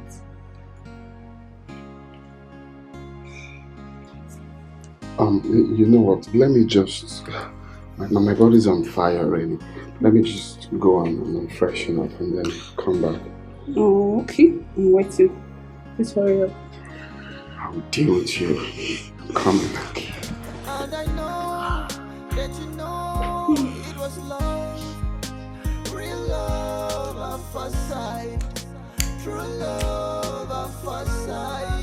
Speaker 1: You know what? Let me just... My body's on fire already. Let me just go on and freshen up and then come back.
Speaker 7: Oh, okay. I'm waiting. Please hurry up.
Speaker 1: I'll deal with you. I'm coming back.
Speaker 5: And I know that you know it was love, real love at first sight, true love at first sight.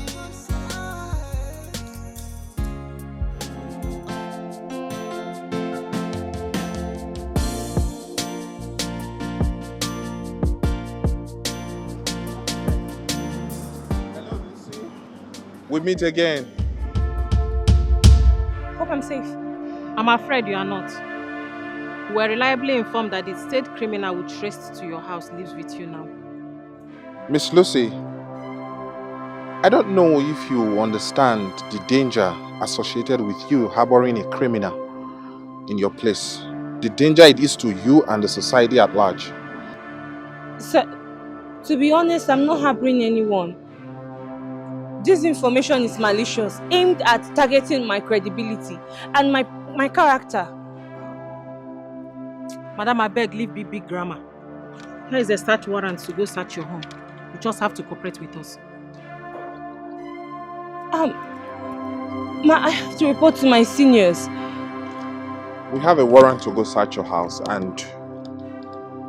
Speaker 3: We meet again.
Speaker 6: Hope I'm safe.
Speaker 4: I'm afraid you are not. We were reliably informed that the state criminal who traced to your house lives with you now.
Speaker 3: Miss Lucy, I don't know if you understand the danger associated with you harboring a criminal in your place. The danger it is to you and the society at large.
Speaker 6: Sir, to be honest, I'm not harboring anyone. This information is malicious, aimed at targeting my credibility and my character.
Speaker 4: Madam, I beg, leave big grammar. Here is a search warrant to go search your home. You just have to cooperate with us.
Speaker 6: I have to report to my seniors.
Speaker 3: We have a warrant to go search your house and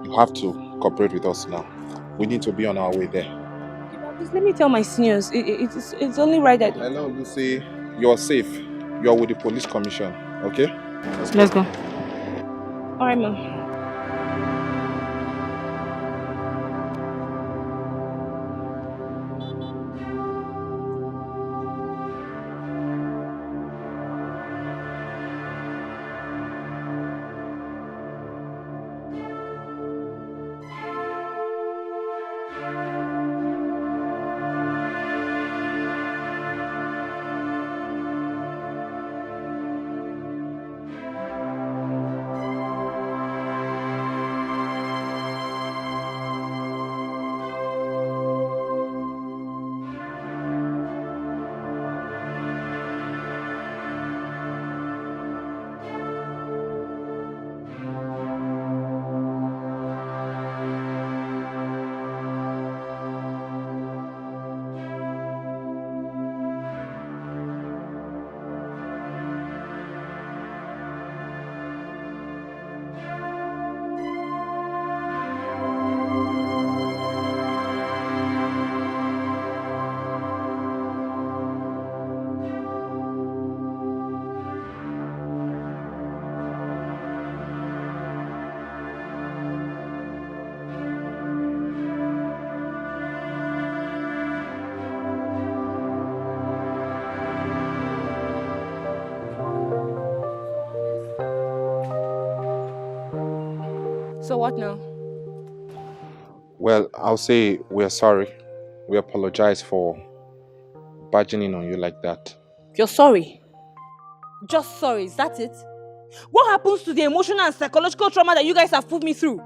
Speaker 3: you have to cooperate with us now. We need to be on our way there.
Speaker 6: Please let me tell my seniors. It's only right that...
Speaker 3: Hello, Lucy. You're safe. You're with the police commission, okay?
Speaker 4: Let's go.
Speaker 6: Alright, ma'am. So what now?
Speaker 3: Well, I'll say we're sorry. We apologize for barging in on you like that.
Speaker 6: You're sorry? Just sorry, is that it? What happens to the emotional and psychological trauma that you guys have put me through?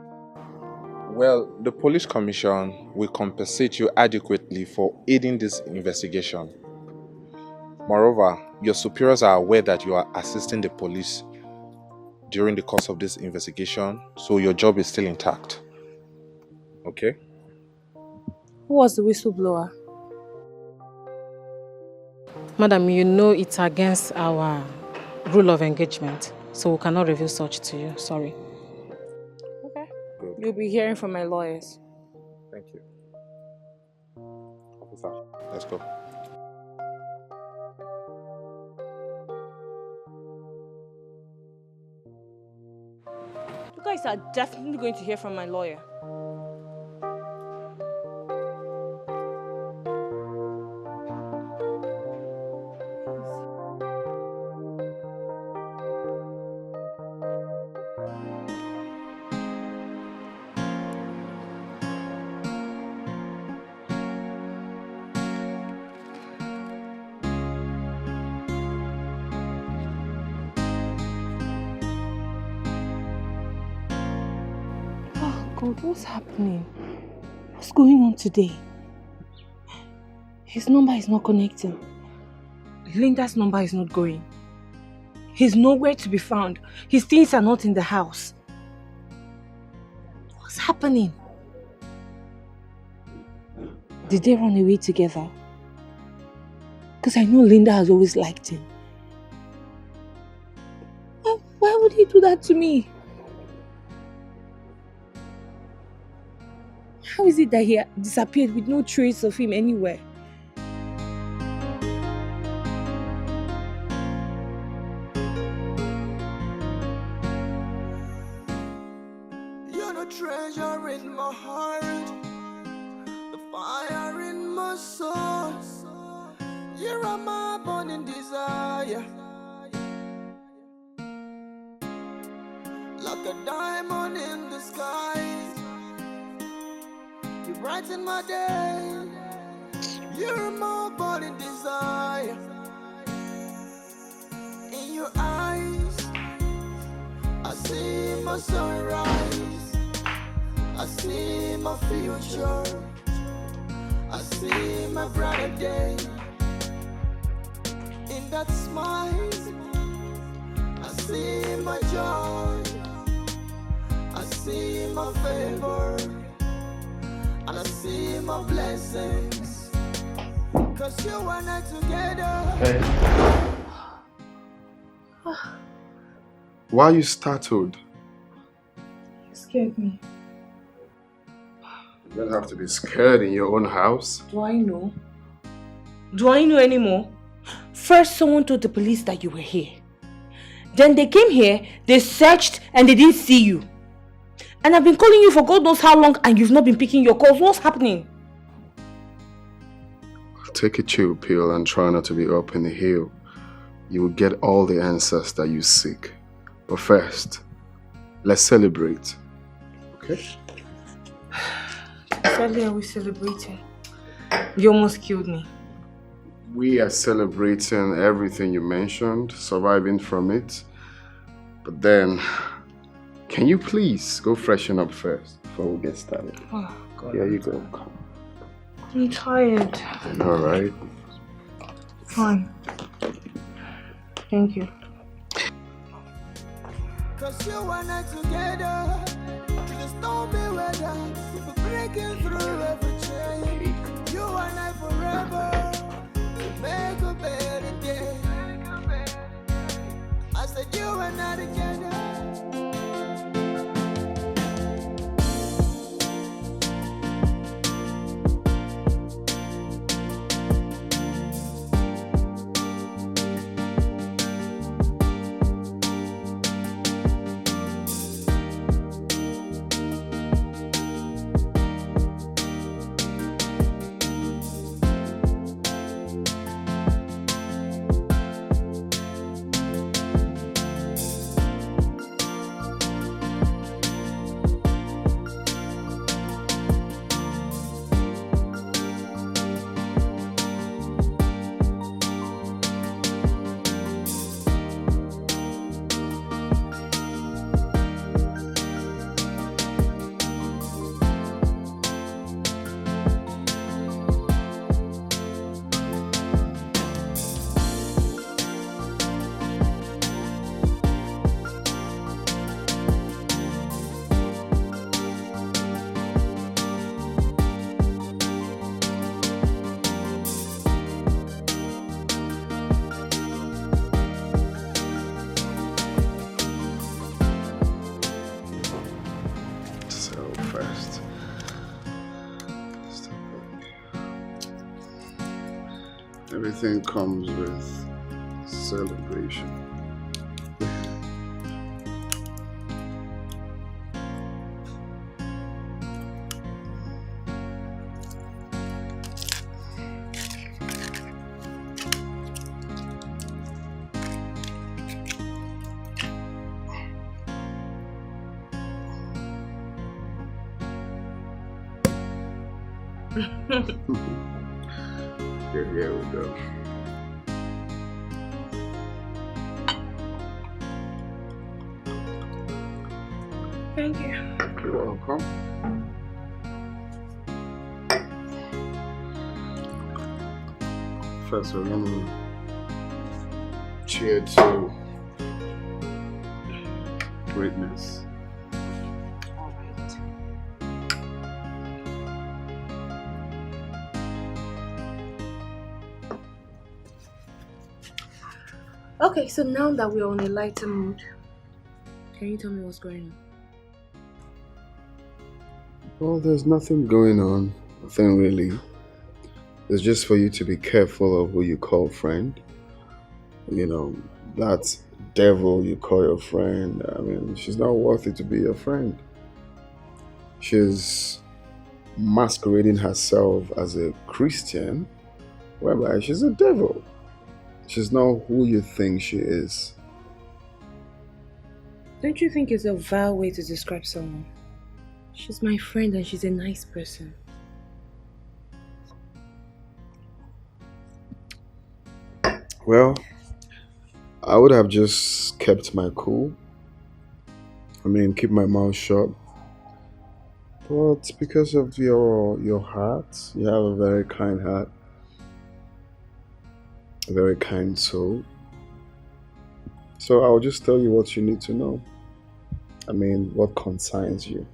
Speaker 3: Well, the police commission will compensate you adequately for aiding this investigation. Moreover, your superiors are aware that you are assisting the police during the course of this investigation, so your job is still intact. Okay?
Speaker 6: Who was the whistleblower?
Speaker 4: Madam, you know it's against our rule of engagement, so we cannot reveal such to you. Sorry.
Speaker 6: Okay.
Speaker 3: Good.
Speaker 6: You'll be hearing from my lawyers.
Speaker 3: Thank you. Officer, let's go.
Speaker 6: You guys are definitely going to hear from my lawyer. Oh God, what's happening? What's going on today? His number is not connecting. Linda's number is not going. He's nowhere to be found. His things are not in the house. What's happening? Did they run away together? Because I know Linda has always liked him. Why would he do that to me? How is it that he disappeared with no trace of him anywhere?
Speaker 5: You're the treasure in my heart, the fire in my soul. You're my burning desire, like a diamond in the sky. You brighten my day. You're my burning desire. In your eyes, I see my sunrise. I see my future. I see my brighter day. In that smile, I see my joy. I see my favor. And I see my blessings. Cause you and I together.
Speaker 1: Hey. Why are you startled?
Speaker 6: You scared me.
Speaker 1: You don't have to be scared in your own house.
Speaker 6: Do I know? Do I know anymore? First, someone told the police that you were here. Then they came here, they searched, and they didn't see you. And I've been calling you for God knows how long and you've not been picking your calls. What's happening?
Speaker 1: Take a chill pill and try not to be up in the hill. You will get all the answers that you seek. But first, let's celebrate. Okay?
Speaker 6: Sadly, are we celebrating? You almost killed me.
Speaker 1: We are celebrating everything you mentioned, surviving from it. But then, can you please go freshen up first before we get started?
Speaker 6: Oh, God.
Speaker 1: Here you go.
Speaker 6: I'm tired.
Speaker 1: All right.
Speaker 6: Fine. Thank you.
Speaker 5: Cause you and I together, you just don't be weather. We're breaking through every chain. You and I forever, to make a better day. I said you and I together.
Speaker 1: yourself first. Everything comes with celebration. Here we go.
Speaker 6: Thank you.
Speaker 1: You're welcome. First, we're gonna cheer to greatness.
Speaker 6: Okay, so now that we're on a lighter mood, can you tell me what's going on?
Speaker 1: Well, there's nothing going on. Nothing really. It's just for you to be careful of who you call friend. You know, that devil you call your friend, I mean, she's not worthy to be your friend. She's masquerading herself as a Christian, whereby she's a devil. She's not who you think she is.
Speaker 6: Don't you think it's a vile way to describe someone? She's my friend and she's a nice person.
Speaker 1: Well, I would have just kept my cool. I mean, keep my mouth shut. But because of your heart, you have a very kind heart, a very kind soul. So I'll just tell you what you need to know. I mean, what concerns you.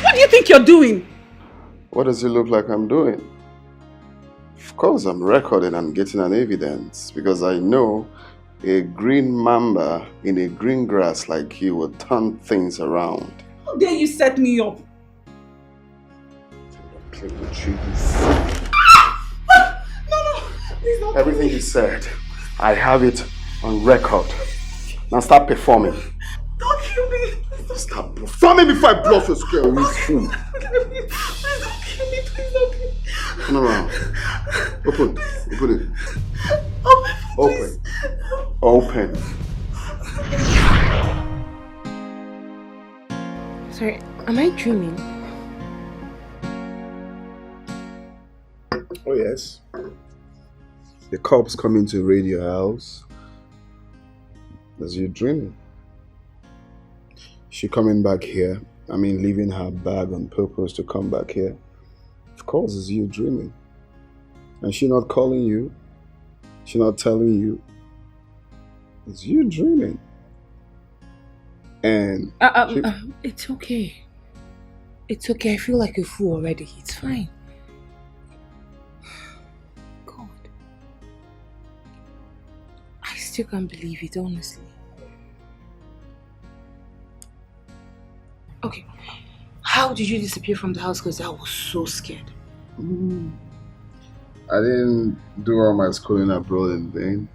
Speaker 7: What do you think you're doing?
Speaker 1: What does it look like I'm doing? Of course, I'm recording and getting an evidence because I know a green mamba in a green grass like you will turn things around.
Speaker 7: How dare you set me up?
Speaker 1: Play with you.
Speaker 7: No, please don't.
Speaker 1: Everything you said, I have it on record. Now start performing.
Speaker 7: Don't kill me.
Speaker 1: Stop performing before I blow your scale, you fool.
Speaker 7: Please don't kill me. Please don't kill me.
Speaker 1: Turn around. Open. Open it.
Speaker 7: Open.
Speaker 1: Open.
Speaker 6: Sorry, am I dreaming?
Speaker 1: Oh yes. The cops coming to raid your house. As you're dreaming. She coming back here. I mean, leaving her bag on purpose to come back here. Of course, it's you dreaming. And she not calling you. She not telling you. It's you dreaming. And
Speaker 6: it's okay. It's okay. I feel like a fool already. It's fine. God. I still can't believe it, honestly. Okay. How did you disappear from the house? Because I was so scared.
Speaker 1: I didn't do all my schooling abroad in vain.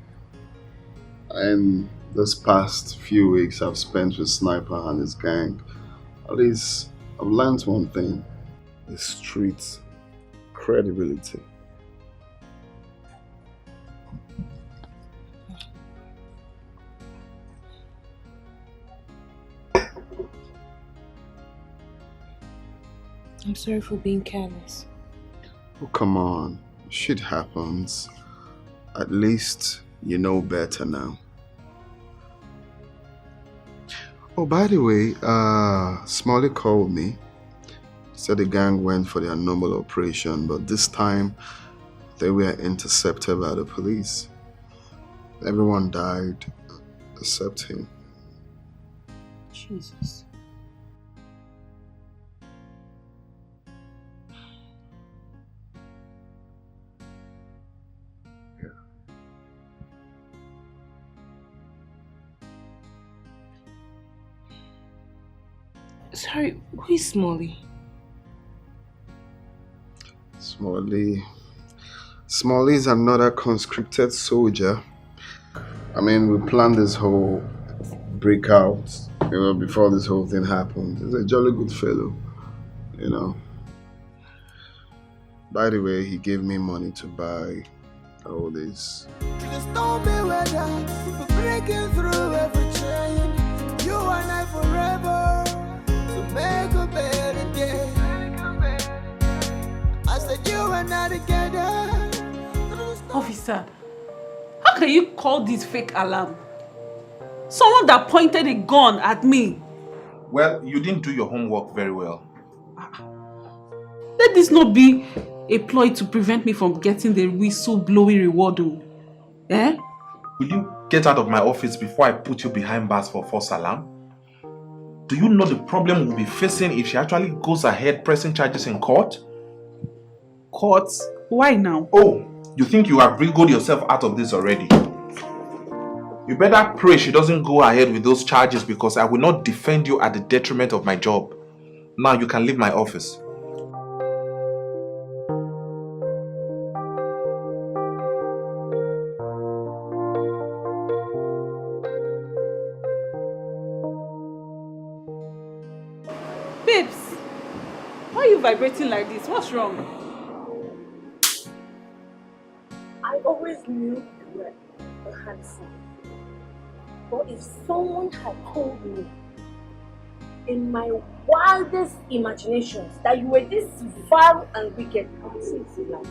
Speaker 1: And this past few weeks I've spent with Sniper and his gang. At least I've learned one thing. The street credibility.
Speaker 6: I'm sorry for being careless.
Speaker 1: Oh, come on. Shit happens. At least you know better now. Oh, by the way, Smalley called me. Said the gang went for their normal operation, but this time they were intercepted by the police. Everyone died except him.
Speaker 6: Jesus. Sorry, who is Smalley?
Speaker 1: Smalley is another conscripted soldier. I mean, we planned this whole breakout, before this whole thing happened. He's a jolly good fellow, By the way, he gave me money to buy all this.
Speaker 5: Breaking through every chain, you and I forever, to make a better day. I said you and I together.
Speaker 7: Officer, how can you call this fake alarm? Someone that pointed a gun at me.
Speaker 3: Well, you didn't do your homework very well.
Speaker 7: Let this not be a ploy to prevent me from getting the whistle-blowing reward. Eh?
Speaker 3: Will you get out of my office before I put you behind bars for false alarm? Do you know the problem we'll be facing if she actually goes ahead pressing charges in court?
Speaker 7: Court? Why now?
Speaker 3: Oh, you think you have wriggled yourself out of this already? You better pray she doesn't go ahead with those charges, because I will not defend you at the detriment of my job. Now you can leave my office.
Speaker 7: Babes, why are you vibrating like this? What's wrong?
Speaker 6: I always knew you were a handsome. But if someone had told me in my wildest imaginations that you were this vile and wicked, I would say it's a lie.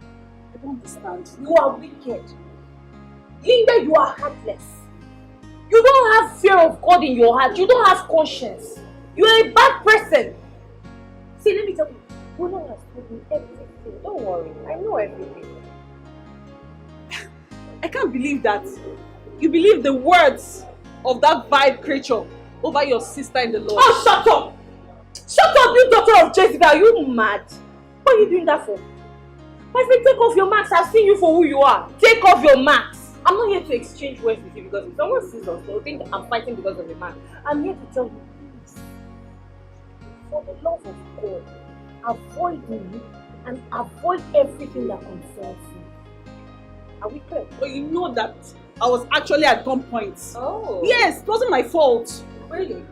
Speaker 7: I don't understand.
Speaker 6: You are wicked. Linda, you are heartless. You don't have fear of God in your heart. You don't have conscience. You are a bad person. See, let me tell you, Bono has told me everything. Don't worry, I know everything.
Speaker 7: I can't believe that you believe the words of that vile creature over your sister in the Lord.
Speaker 6: Oh, shut up! Shut up, you daughter of Jezebel! Are you mad? What are you doing that for? My friend, take off your mask. I've seen you for who you are. Take off your mask. I'm not here to exchange words with you, because if someone sees us, they'll think I'm fighting because of a man. I'm here to tell you, please, for the love of God, avoid me and avoid everything that concerns me. Are we clear?
Speaker 7: But you know that I was actually at gunpoint.
Speaker 6: Oh.
Speaker 7: Yes, it wasn't my fault.
Speaker 6: Really?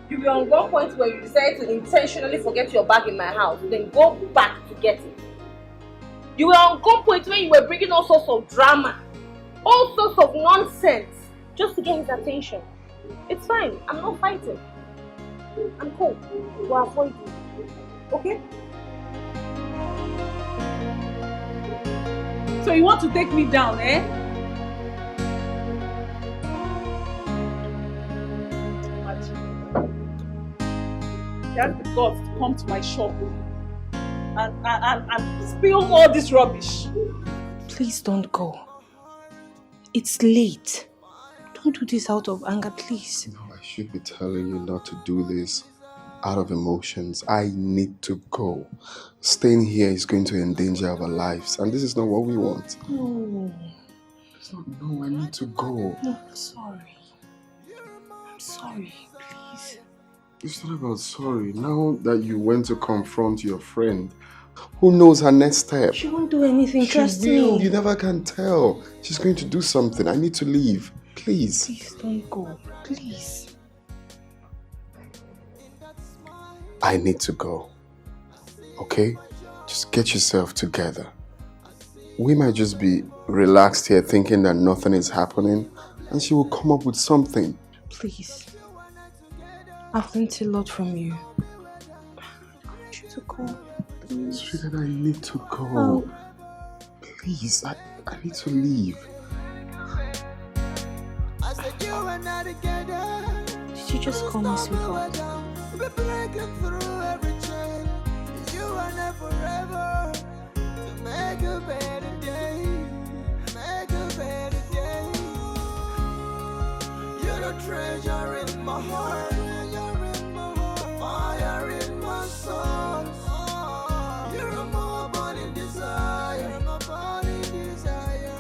Speaker 6: You were on gunpoint where you decided to intentionally forget your bag in my house, then go back to get it. You were on gunpoint when you were bringing all sorts of drama, all sorts of nonsense, just to get his attention. It's fine. I'm not fighting. I'm cool. We'll avoid you. Okay?
Speaker 7: So you want to take me down, eh? You have the guts to come to my shop and spill all this rubbish.
Speaker 6: Please don't go. It's late. Don't do this out of anger, please.
Speaker 1: No, I should be telling you not to do this out of emotions. I need to go. Staying here is going to endanger our lives, and this is not what we want.
Speaker 6: No.
Speaker 1: No, I need to go.
Speaker 6: No, I'm sorry. I'm sorry, please.
Speaker 1: It's not about sorry. Now that you went to confront your friend, who knows her next step?
Speaker 6: She won't do anything, trust me.
Speaker 1: You never can tell. She's going to do something. I need to leave. Please.
Speaker 6: Please don't go. Please.
Speaker 1: I need to go. Okay? Just get yourself together. We might just be relaxed here thinking that nothing is happening, and she will come up with something.
Speaker 6: Please. I've learned a lot from you. I want you to go. Please.
Speaker 1: Sweetheart, I need to go.
Speaker 6: Oh.
Speaker 1: Please. I need to leave.
Speaker 5: I said you and I together.
Speaker 6: Did you just call me sweetheart?
Speaker 5: We're breaking through every chain. You and I forever. To make a better day. Make a better day. You're the treasure in my heart. Fire in my soul. You're a more burning desire. My burning desire.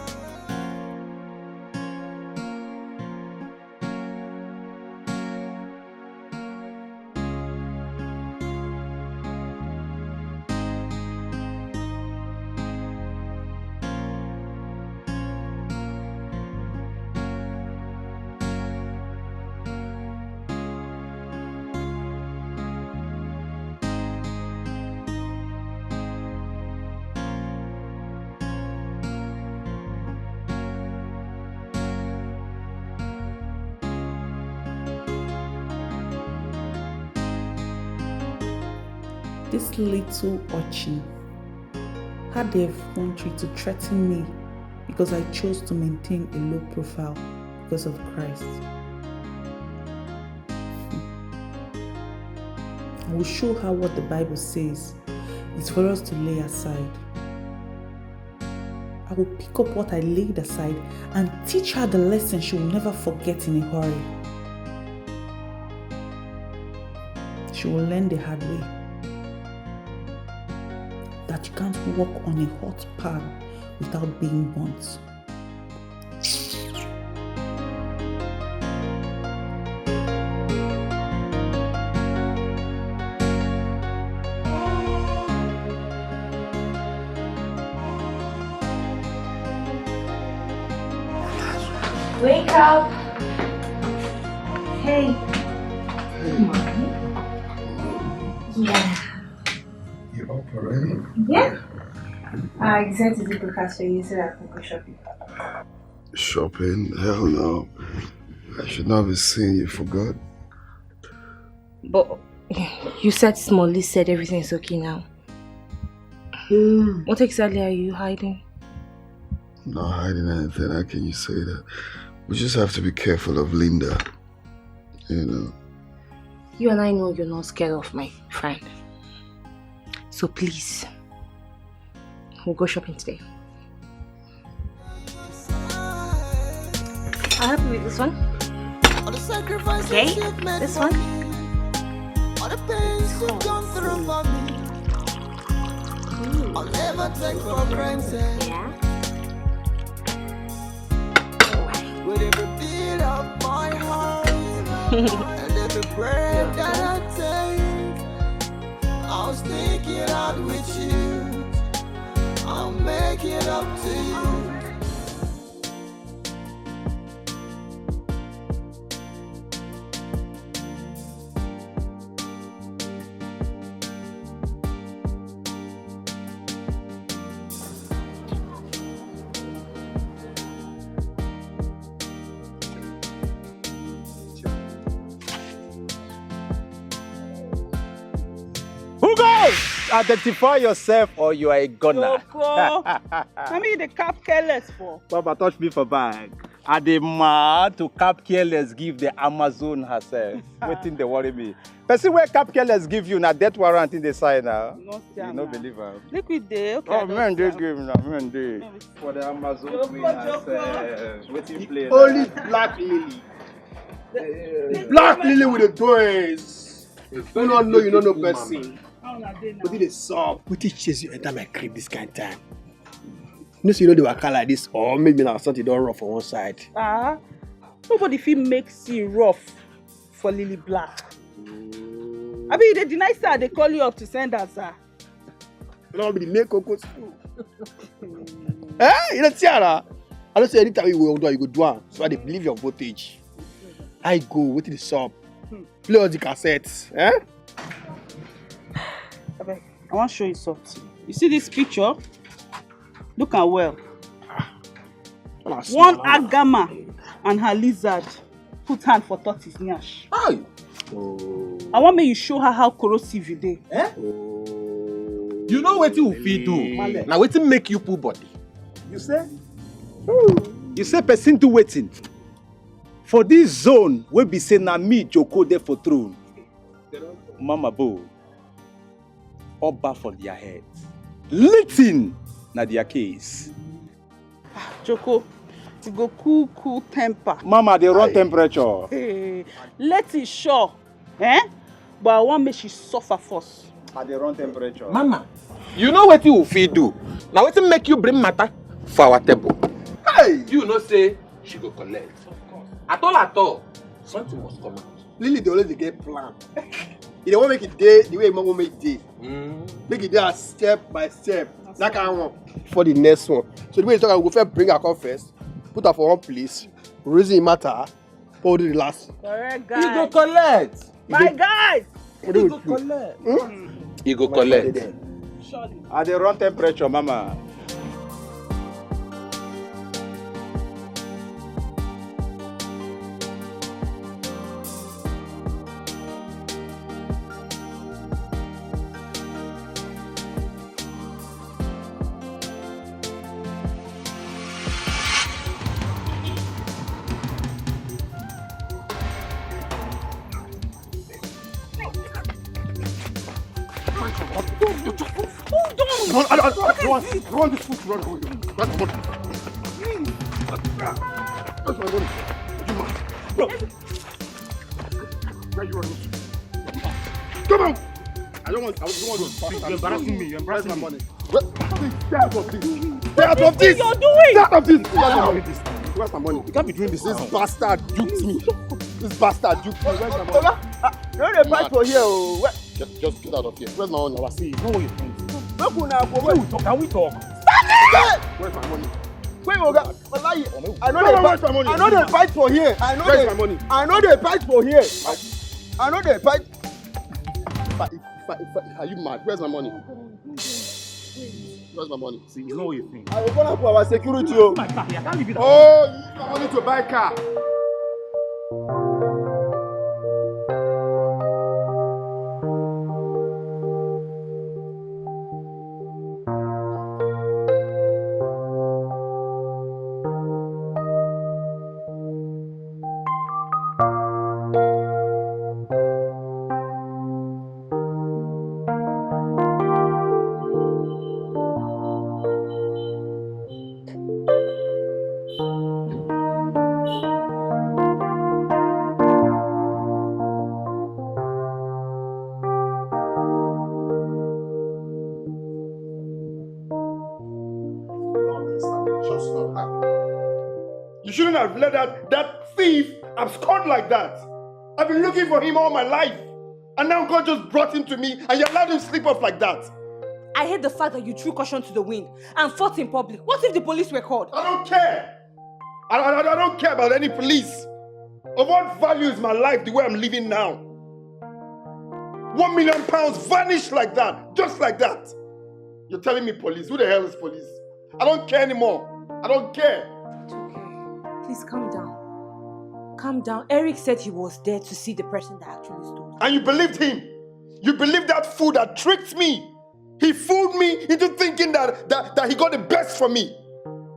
Speaker 7: This little urchin had the effrontery to threaten me because I chose to maintain a low profile because of Christ. I will show her what the Bible says is for us to lay aside. I will pick up what I laid aside and teach her the lesson she will never forget in a hurry. She will learn the hard way that you can't walk on a hot pan without being burnt.
Speaker 6: Wake up! Hey. Yeah.
Speaker 1: You up already?
Speaker 6: Yeah. I decided to do breakfast for you so that I can go shopping.
Speaker 1: Shopping? Hell no. I should not be seeing you for good.
Speaker 6: But you said Smalley said everything's okay now. What exactly are you hiding?
Speaker 1: I'm not hiding anything. How can you say that? We just have to be careful of Linda. You know.
Speaker 6: You and I know you're not scared of my friend. So please, we'll go shopping today. I'll help you with this one. Okay, this one.
Speaker 5: I'll never take for granted.
Speaker 6: Yeah.
Speaker 5: With every beat of my heart and every breath that I take, I'll stick it out with you. I'll make it up to you.
Speaker 8: Identify yourself or you are a gunner.
Speaker 7: Coco, I mean the cap careless for.
Speaker 8: Baba touch me for bag. Are the mad to cap careless give the Amazon herself? Waiting they worry me. Person where cap careless give you na death warrant in the sign now. You no believe her.
Speaker 7: Liquid day, okay.
Speaker 8: Oh man, they give now, man they. For the Amazon queen herself. Waiting play.
Speaker 9: Only Black Lily. Black Lily with the toys. You don't know, you don't know person. What did they solve? What did chase you enter my crib this kind of time? No, so you know they were car like this, or maybe now something don't rough on one side.
Speaker 7: Nobody feel makes you rough for Lily Black. I mean, they deny sir, they call you up to send us, sir.
Speaker 9: No, be the make Coco school. Eh? You don't see her? I don't say anytime you go do, you go do one. So I they believe your voltage. I go, what did they solve? Play all the cassettes, eh?
Speaker 7: I want to show you something. You see this picture? Look at well. One agama and her lizard put hand for tortoise nyash. I want me you show her how corrosive you dey.
Speaker 10: You know what you feel do? Now what make you pull body?
Speaker 9: You say?
Speaker 8: You say person do waiting. For this zone, we be say na me Joko there for throne. Mama Bo, Oba for their heads. Litting na their case.
Speaker 7: Joko, you go cool temper.
Speaker 8: Mama, they run temperature.
Speaker 7: Hey, let it show. Eh? But I want me she suffer first.
Speaker 8: They run temperature.
Speaker 9: Mama, you know what you feel do? Now what make you bring matter for our table? Hey! You know say she go collect. Of course. At all, something must come out.
Speaker 10: Lily they always get plan. You don't make it day the way mom will make day. Make it there step by step. That kind of one. For the next one. So the way you talk, we go first bring her come first, put her for one place, reason matter, for the last.
Speaker 7: Correct, guys.
Speaker 9: You go collect.
Speaker 7: My guys!
Speaker 9: You go collect. You go collect.
Speaker 7: Surely.
Speaker 8: They run temperature, Mama.
Speaker 10: I want this food to run away. That's my money. That's my money. You mad? No. Where you running to? Come on! I don't want to. You're embarrassing me. You're embarrassing my money. Stay out of this. Stay out of this.
Speaker 7: What you're doing?
Speaker 10: Stay out of this. Where's my money?
Speaker 9: You can't be doing this.
Speaker 10: This bastard duped me. This bastard duped me. Where's my money?
Speaker 9: You're the fight for here.
Speaker 10: Just get out of here. Where's my money?
Speaker 9: I see. It's not what you think.
Speaker 10: Can we talk? Where's my money?
Speaker 9: Wait, Oga. I know
Speaker 10: they fight for here. Where's my money?
Speaker 9: I know they fight for here. I know they fight.
Speaker 10: Are you mad? Where's my money? Where's my money?
Speaker 9: See, you know what you think.
Speaker 10: I will call for our security. Oh,
Speaker 9: I can't leave it.
Speaker 10: you use my money to buy a car. You shouldn't have let that thief abscond like that. I've been looking for him all my life. And now God just brought him to me and you allowed him to slip off like that.
Speaker 6: I hate the fact that you threw caution to the wind and fought in public. What if the police were called?
Speaker 10: I don't care. I don't care about any police. Of what value is my life the way I'm living now? £1 million vanished like that. Just like that. You're telling me police? Who the hell is police? I don't care anymore. I don't care.
Speaker 6: It's okay. Please calm down. Calm down. Eric said he was there to see the person that actually stole.
Speaker 10: And you believed him. You believed that fool that tricked me. He fooled me into thinking that he got the best for me.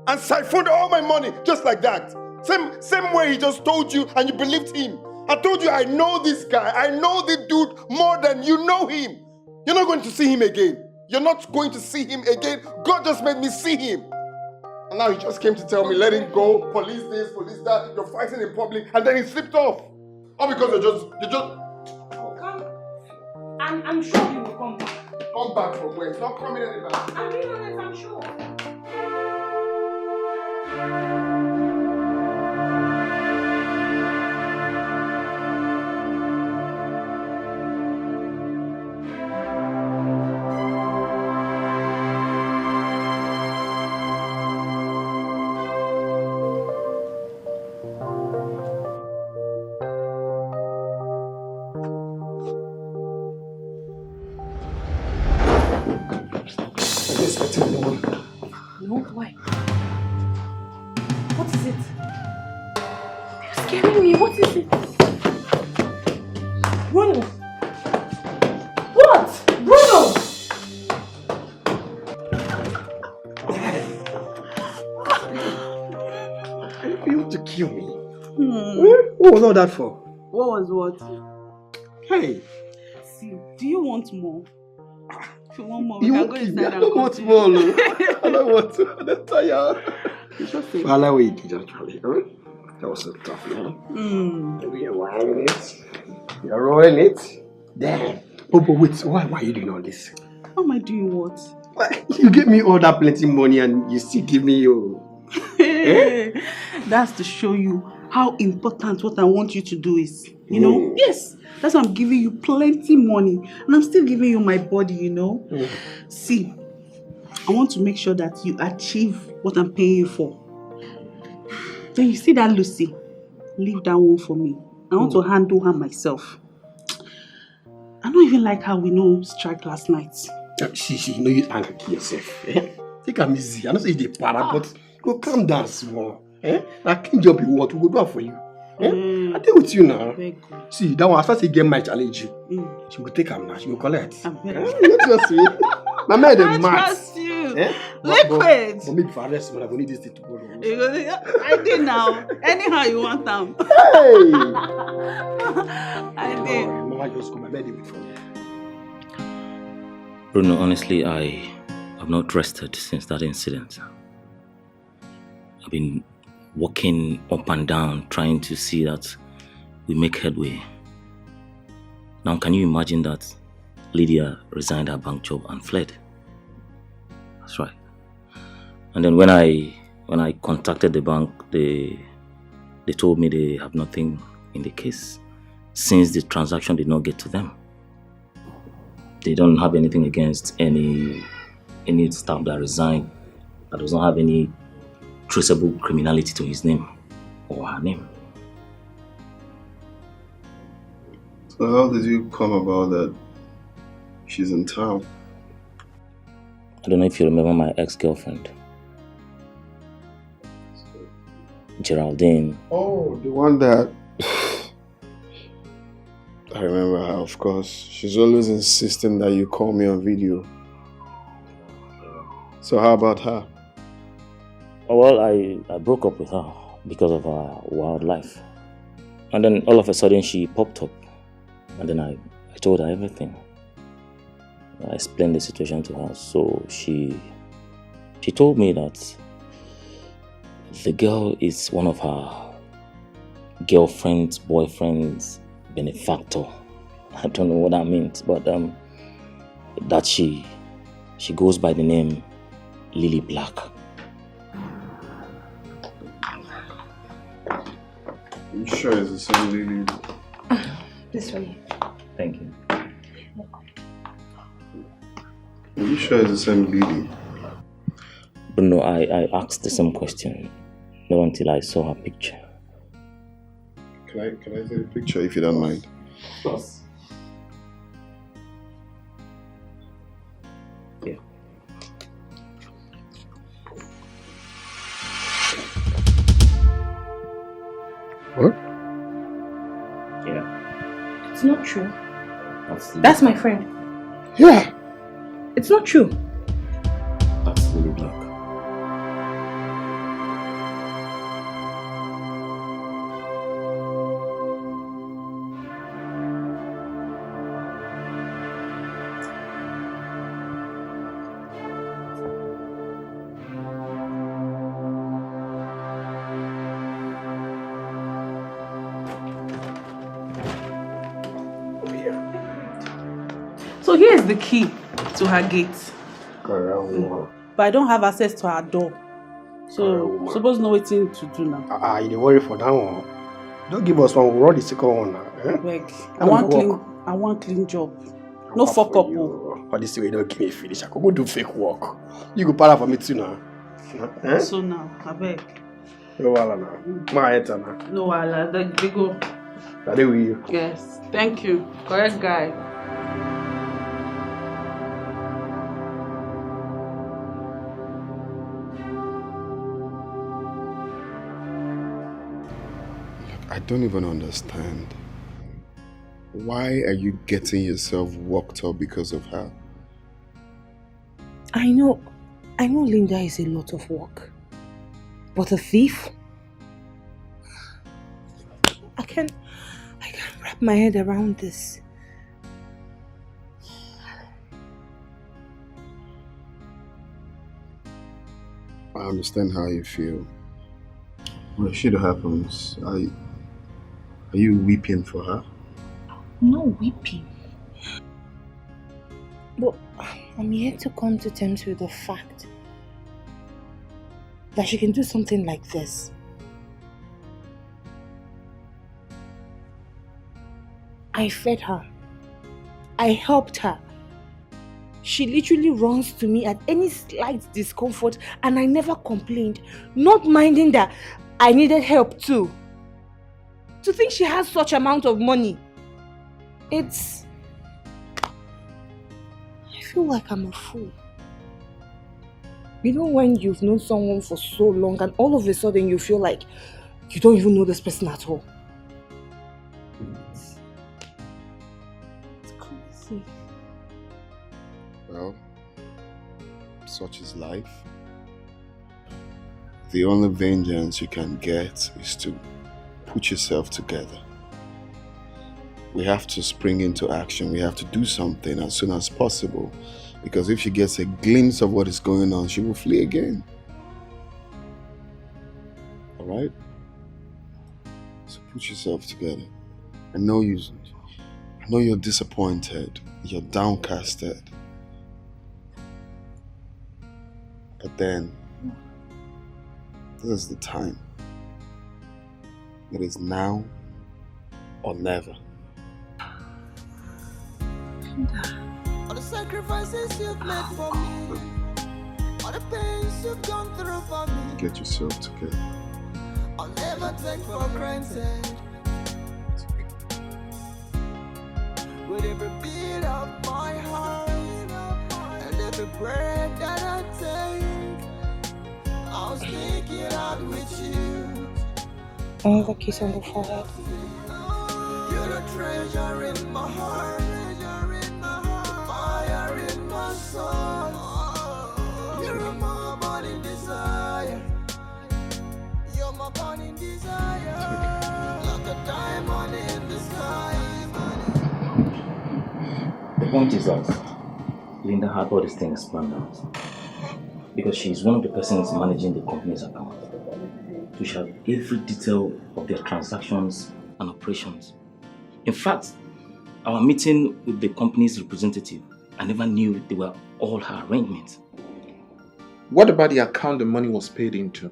Speaker 10: And siphoned all my money just like that. Same way he just told you and you believed him. I told you I know this guy. I know the dude more than you know him. You're not going to see him again. You're not going to see him again. God just made me see him. And now he just came to tell me, let him go, police this, police that, you're fighting in public, and then he slipped off. All because you're just...
Speaker 6: Come. I'm sure he will come back.
Speaker 10: Come back from where? He's not coming anywhere.
Speaker 6: I'm being honest, I'm sure. No, why? What is it? You're scaring me. What is it? Bruno! What? Bruno!
Speaker 9: You want to kill me? What was all that for?
Speaker 7: What was what?
Speaker 9: Hey.
Speaker 7: See, do you want more? If you want more, we
Speaker 9: You
Speaker 7: can
Speaker 9: won't
Speaker 7: go
Speaker 9: kill
Speaker 7: inside
Speaker 9: me. I
Speaker 7: and
Speaker 9: don't want
Speaker 7: continue.
Speaker 9: more. No. I don't want to. I'm tired.
Speaker 7: You should say.
Speaker 9: Well, I wait, actually. That was so tough, you know? You're rolling it. You're rolling it. Damn. Oh, but wait, why are you doing all this?
Speaker 7: How am I doing what?
Speaker 9: You give me all that plenty money and you still give me your...
Speaker 7: That's to show you how important what I want you to do is. You know? Yes. That's why I'm giving you plenty money. And I'm still giving you my body, you know? See, I want to make sure that you achieve what I'm paying you for. Then you see that Lucy? Leave that one for me. I want to handle her myself. I don't even like how we know strike last night.
Speaker 9: See, you know you angry yourself. Take a easy. I don't say it's the para, but go calm down small. That can job you want, we go do it for you. I deal with you now. See, that one, as far as you get my challenge you, she will take him now, she will collect.
Speaker 7: I'm
Speaker 9: You trust me? My man, the mad.
Speaker 7: trust you. Liquid.
Speaker 9: But maybe for arrest, I will need this thing tomorrow.
Speaker 7: I did now. Anyhow you want them.
Speaker 9: Hey!
Speaker 7: I did.
Speaker 9: Mama just come, my bed wait for me.
Speaker 11: Bruno, honestly, I have not rested since that incident. I've been walking up and down, trying to see that we make headway. Now, can you imagine that Lydia resigned her bank job and fled? That's right. And then when I contacted the bank, they told me they have nothing in the case since the transaction did not get to them. They don't have anything against any staff that resigned that does not have any traceable criminality to his name or her name.
Speaker 1: So how did you come about that she's in town?
Speaker 11: I don't know if you remember my ex-girlfriend, Geraldine.
Speaker 1: Oh, the one that... I remember her, of course. She's always insisting that you call me on video. So how about her?
Speaker 11: Well, I broke up with her because of her wild life. And then all of a sudden she popped up. And then I told her everything. I explained the situation to her. So she told me that the girl is one of her girlfriend's boyfriend's benefactor. I don't know what that means, but that she goes by the name Lily Black.
Speaker 1: Are you sure it's the same Lily?
Speaker 6: This for you.
Speaker 11: Thank you.
Speaker 1: Are you sure it's the same Lily?
Speaker 11: Bruno, I asked the same question, not until I saw her picture.
Speaker 1: Can I see the picture if you don't mind?
Speaker 11: Of course. Yeah.
Speaker 1: What?
Speaker 11: Yeah.
Speaker 6: It's not true. That's my friend.
Speaker 1: Yeah.
Speaker 6: It's not true.
Speaker 11: That's Lily Black.
Speaker 7: So here's the key to her gate. But I don't have access to her door. So suppose know what to do now.
Speaker 9: You dey worry for that one. Don't give us one, we'll run the second one now.
Speaker 7: Beg. I want clean job. No fuck up.
Speaker 9: For this way, you don't give me finish. I could go do fake work. You go para for me too now.
Speaker 7: So now, I beg.
Speaker 9: No wala now. My enter now.
Speaker 7: No wala. They go.
Speaker 9: Are they with you?
Speaker 7: Yes. Thank you. Correct guy.
Speaker 1: I don't even understand. Why are you getting yourself worked up because of her?
Speaker 6: I know Linda is a lot of work. But a thief? my head around this.
Speaker 1: I understand how you feel. When shit happens, are you weeping for her?
Speaker 6: No weeping. But I'm here to come to terms with the fact that she can do something like this. I fed her. I helped her. She literally runs to me at any slight discomfort and I never complained, not minding that I needed help too. To think she has such amount of money, I feel like I'm a fool. You know when you've known someone for so long and all of a sudden you feel like you don't even know this person at all. It's crazy.
Speaker 1: Well, such is life. The only vengeance you can get is to put yourself together. We have to spring into action. We have to do something as soon as possible. Because if she gets a glimpse of what is going on, she will flee again. Alright? So put yourself together. I know you're disappointed. You're downcasted. But then, this is the time. It is now or never.
Speaker 5: All the sacrifices you've made for me, all the pains you've gone through for me,
Speaker 1: Get yourself together.
Speaker 5: I'll never take for granted. With every beat of my heart and every breath that I take, I'll stick it out with you.
Speaker 6: Another kiss on the forehead.
Speaker 5: You're the treasure in my heart, fire in my soul. You're my burning desire. You're my burning desire. Like a diamond in the sky.
Speaker 11: The point is that Linda had all these things planned out because she's one of the persons managing the company's account. So she had every detail of their transactions and operations. In fact, our meeting with the company's representative, I never knew they were all her arrangements.
Speaker 3: What about the account the money was paid into?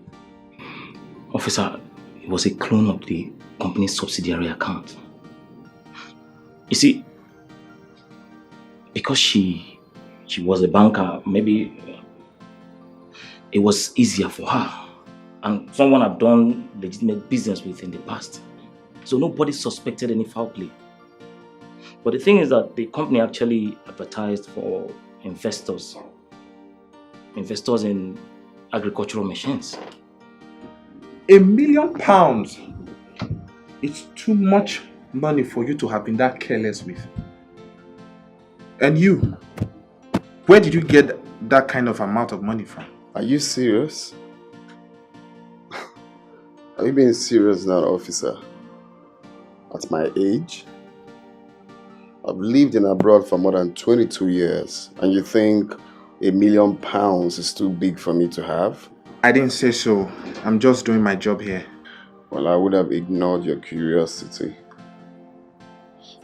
Speaker 11: Officer, it was a clone of the company's subsidiary account. You see, because she was a banker, maybe it was easier for her. And someone I've done legitimate business with in the past. So nobody suspected any foul play. But the thing is that the company actually advertised for investors in agricultural machines.
Speaker 3: £1 million? It's too much money for you to have been that careless with. And you, where did you get that kind of amount of money from?
Speaker 1: Are you serious? Are you being serious now, officer? At my age? I've lived in abroad for more than 22 years, and you think £1 million is too big for me to have?
Speaker 3: I didn't say so. I'm just doing my job here.
Speaker 1: Well, I would have ignored your curiosity.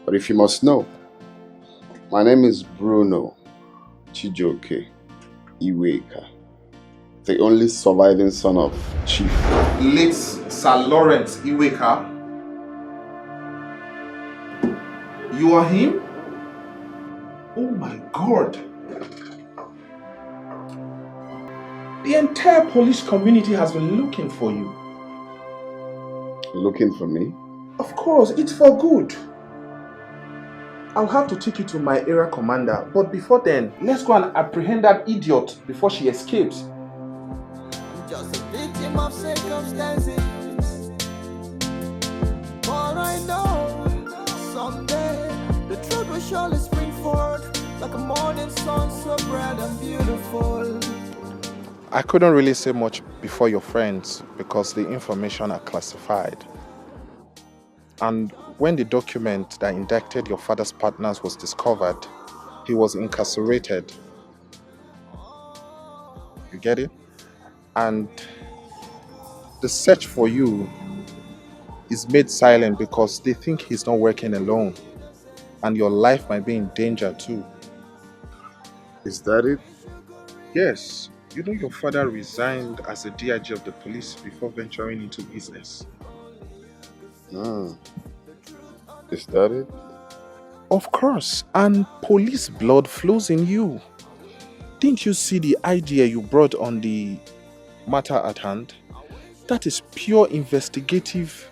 Speaker 1: But if you must know, my name is Bruno Chijoke Iweka, the only surviving son of Chief
Speaker 3: Late Sir Lawrence Iweka. You are him? Oh my God. The entire police community has been looking for you.
Speaker 1: Looking for me?
Speaker 3: Of course, it's for good. I'll have to take you to my area commander, but before then, let's go and apprehend that idiot before she escapes.
Speaker 5: Just a victim of circumstances. But I know someday the truth will surely spring forth like a morning sun, so bright and beautiful.
Speaker 3: I couldn't really say much before your friends because the information are classified. And when the document that indicted your father's partners was discovered, he was incarcerated. You get it? And the search for you is made silent because they think he's not working alone. And your life might be in danger too.
Speaker 1: Is that it?
Speaker 3: Yes, you know your father resigned as the DIG of the police before venturing into business.
Speaker 1: Is that it?
Speaker 3: Of course, and police blood flows in you. Didn't you see the idea you brought on the matter at hand? That is pure investigative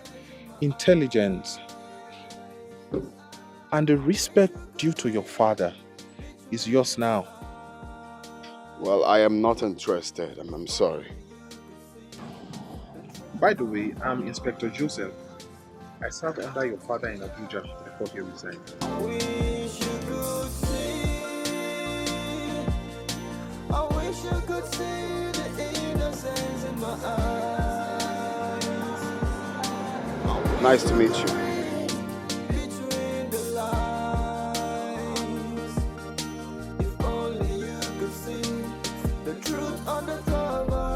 Speaker 3: intelligence. And the respect due to your father is yours now.
Speaker 1: Well, I am not interested. I'm sorry.
Speaker 3: By the way, I'm Inspector Joseph. I served under your father in Abuja before he resigned.
Speaker 5: I wish you could see the innocence in my eyes.
Speaker 1: Nice to meet you.
Speaker 5: Between the lines, if only you could see the truth on the cover.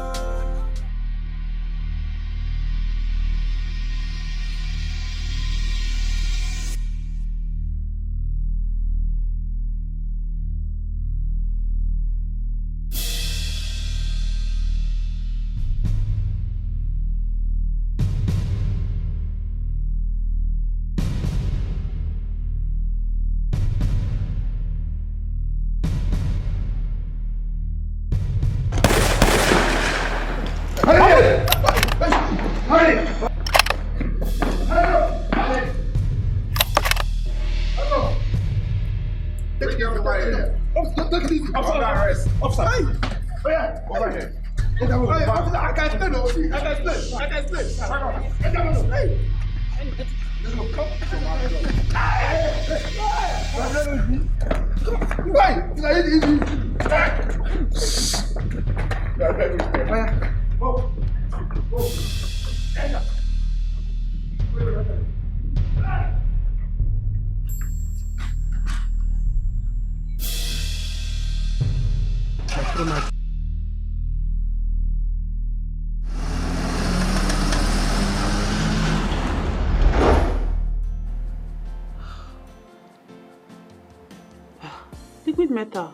Speaker 7: Liquid metal.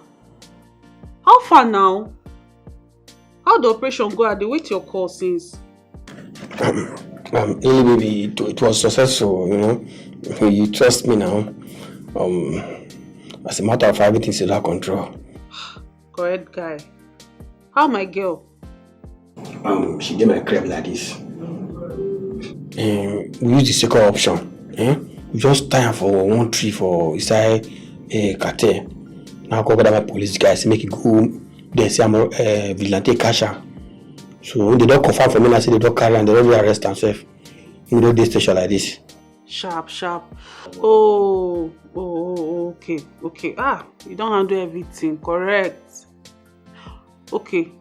Speaker 7: How far now? How the operation go? I dey wait your call since.
Speaker 9: Really, baby, it was successful, you know. You trust me now. As a matter of fact, everything's under control.
Speaker 7: Correct guy. How my girl?
Speaker 9: She did my crib like this. We use the second option. We just tie her for one tree for inside a cartel. Now go over my police guys make it go. They say I'm a vigilante catcher. So when they don't confirm for me, I say they don't carry and they don't arrest themselves. You know, they station like this.
Speaker 7: Sharp. Oh, okay. You don't handle everything, correct. Okay.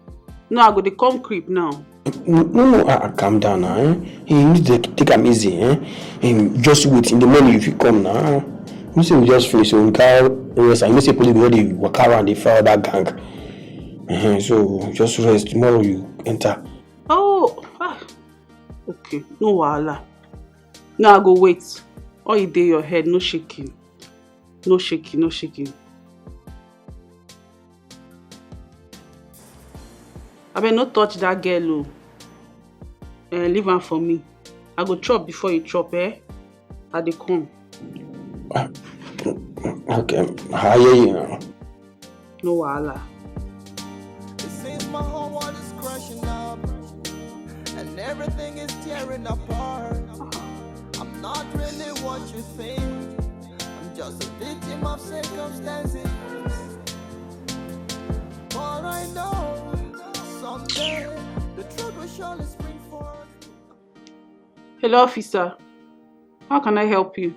Speaker 7: No, I go to come creep now.
Speaker 9: No, calm down now. You need to take them easy. Just wait in the morning if you come now. You say we just finish, so we can't rest. I say police already walk around, they fire that gang. So just rest. Tomorrow you enter.
Speaker 7: Oh, okay. No wahala. Now I go wait. All you dey your head, no shaking. No shaking. I better not touch that girl. Leave her for me. I go chop before you chop, I dey come.
Speaker 9: Okay, I hear you now.
Speaker 7: No wahala.
Speaker 5: It seems my whole world is crashing up, and everything is tearing apart. I'm not really what you think. I'm just a victim of circumstances. But I know someday the truth will surely spring forth.
Speaker 7: Hello, officer. How can I help you?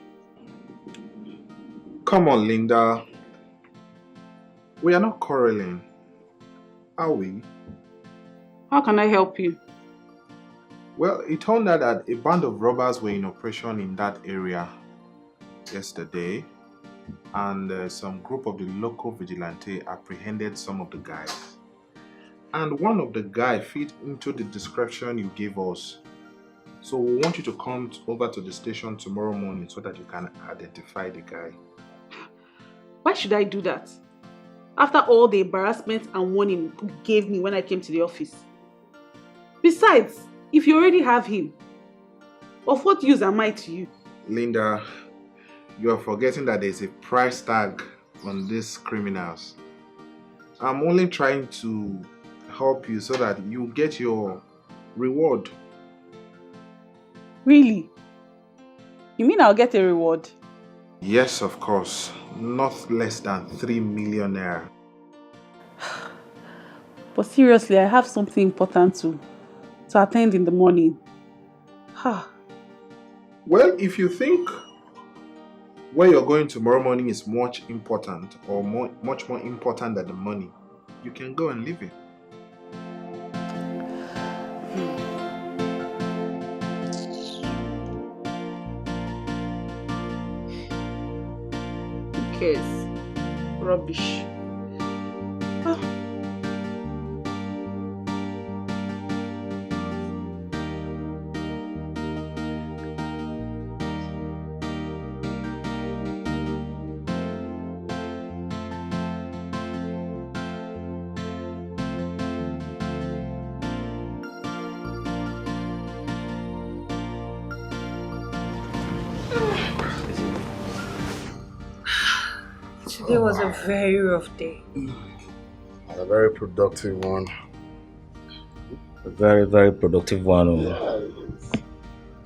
Speaker 3: Come on, Linda. We are not quarreling, are we?
Speaker 7: How can I help you?
Speaker 3: Well, it turned out that a band of robbers were in operation in that area yesterday, and some group of the local vigilante apprehended some of the guys. And one of the guys fit into the description you gave us. So we want you to come over to the station tomorrow morning so that you can identify the guy.
Speaker 7: Why should I do that? After all the embarrassment and warning you gave me when I came to the office. Besides, if you already have him, of what use am I to you?
Speaker 3: Linda, you are forgetting that there's a price tag on these criminals. I'm only trying to help you so that you get your reward.
Speaker 7: Really? You mean I'll get a reward?
Speaker 3: Yes, of course. Not less than 3 million naira.
Speaker 7: But seriously, I have something important to attend in the morning.
Speaker 3: Well, if you think where you're going tomorrow morning is much important or much more important than the money, you can go and leave it.
Speaker 7: Who cares? Rubbish.
Speaker 6: Today was a very rough day.
Speaker 1: A very productive one.
Speaker 11: A very, very productive one.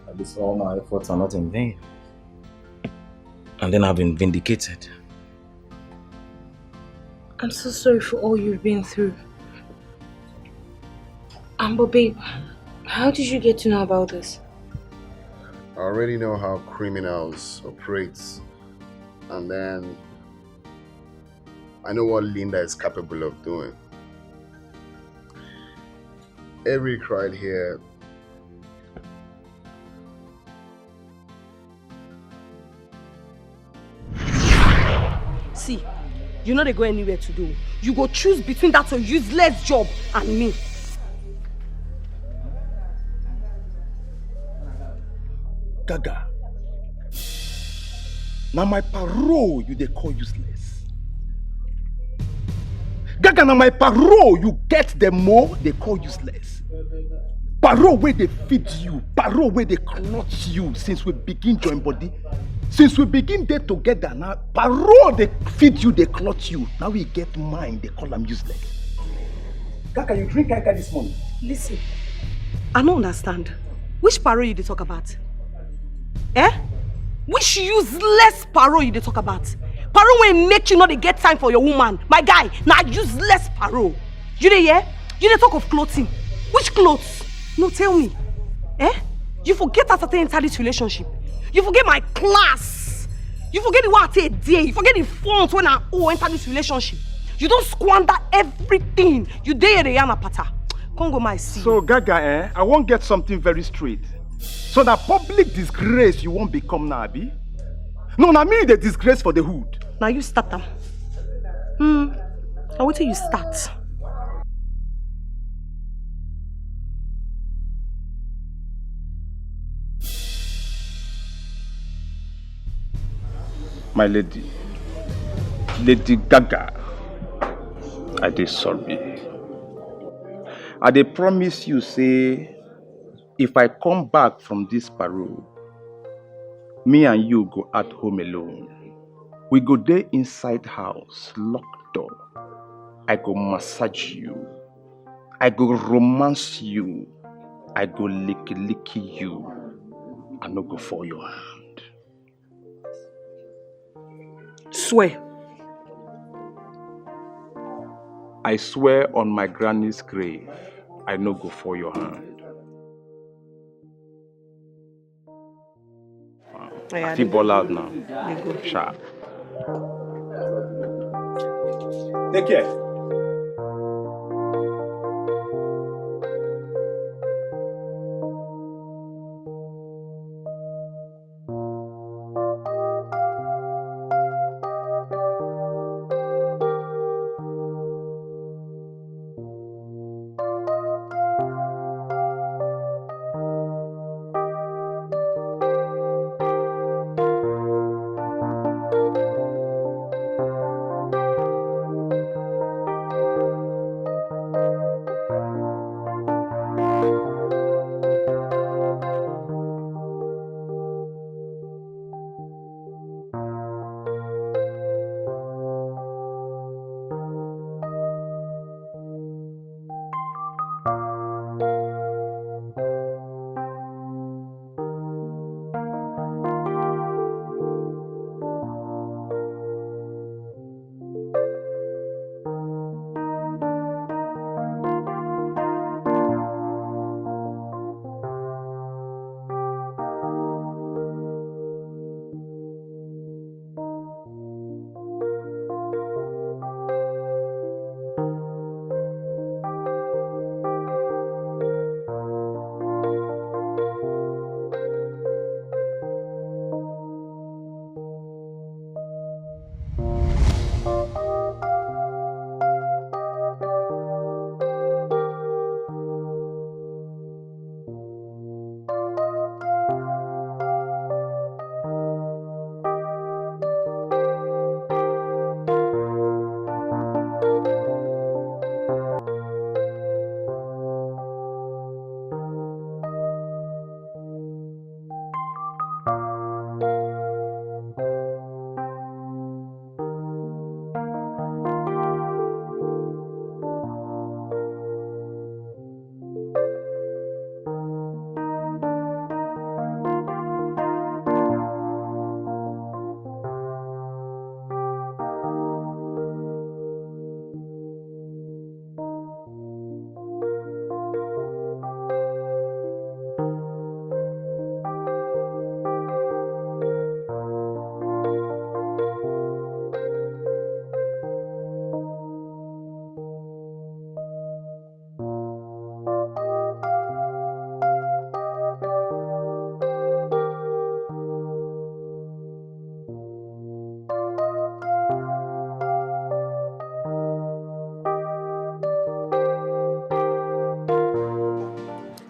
Speaker 11: At least all my efforts are not in vain. And then I've been vindicated.
Speaker 6: I'm so sorry for all you've been through. But babe, how did you get to know about this?
Speaker 1: I already know how criminals operate, and then I know what Linda is capable of doing. Eric right here
Speaker 6: See, you know they go anywhere to do. You go choose between that your useless job and me.
Speaker 8: Gaga. Now my parole you they call useless. Gaga, now my parole you get the more they call useless. Parole where they feed you, parole where they clutch you since we begin join body. Since we begin there together now, parole they feed you, they clutch you. Now we get mine, they call them useless. Gaga, you drink Gaga this morning?
Speaker 6: Listen, I don't understand. Which parole you they talk about? Eh? Which useless parole you they talk about? Parole will make you not get time for your woman. My guy, now useless parole. You dey hear? You dey talk of clothing. Which clothes? No, tell me. Eh? You forget that I enter this relationship. You forget my class. You forget the what I take day. You forget the funds when I enter this relationship. You don't squander everything. You dey the yana pata. Come go my see.
Speaker 8: So Gaga, I won't get something very straight. So that public disgrace you won't become now, Abi? No, now me the disgrace for the hood.
Speaker 6: Now you start them. I wait till you start.
Speaker 8: My lady, Lady Gaga, I dey sorry. I dey promise you say, if I come back from this parole, me and you go at home alone. We go there inside house, locked door. I go massage you. I go romance you. I go licky you. I no go for your hand.
Speaker 6: Swear.
Speaker 8: I swear on my granny's grave, I no go for your hand. I feel ball out now. Sharp. Take care.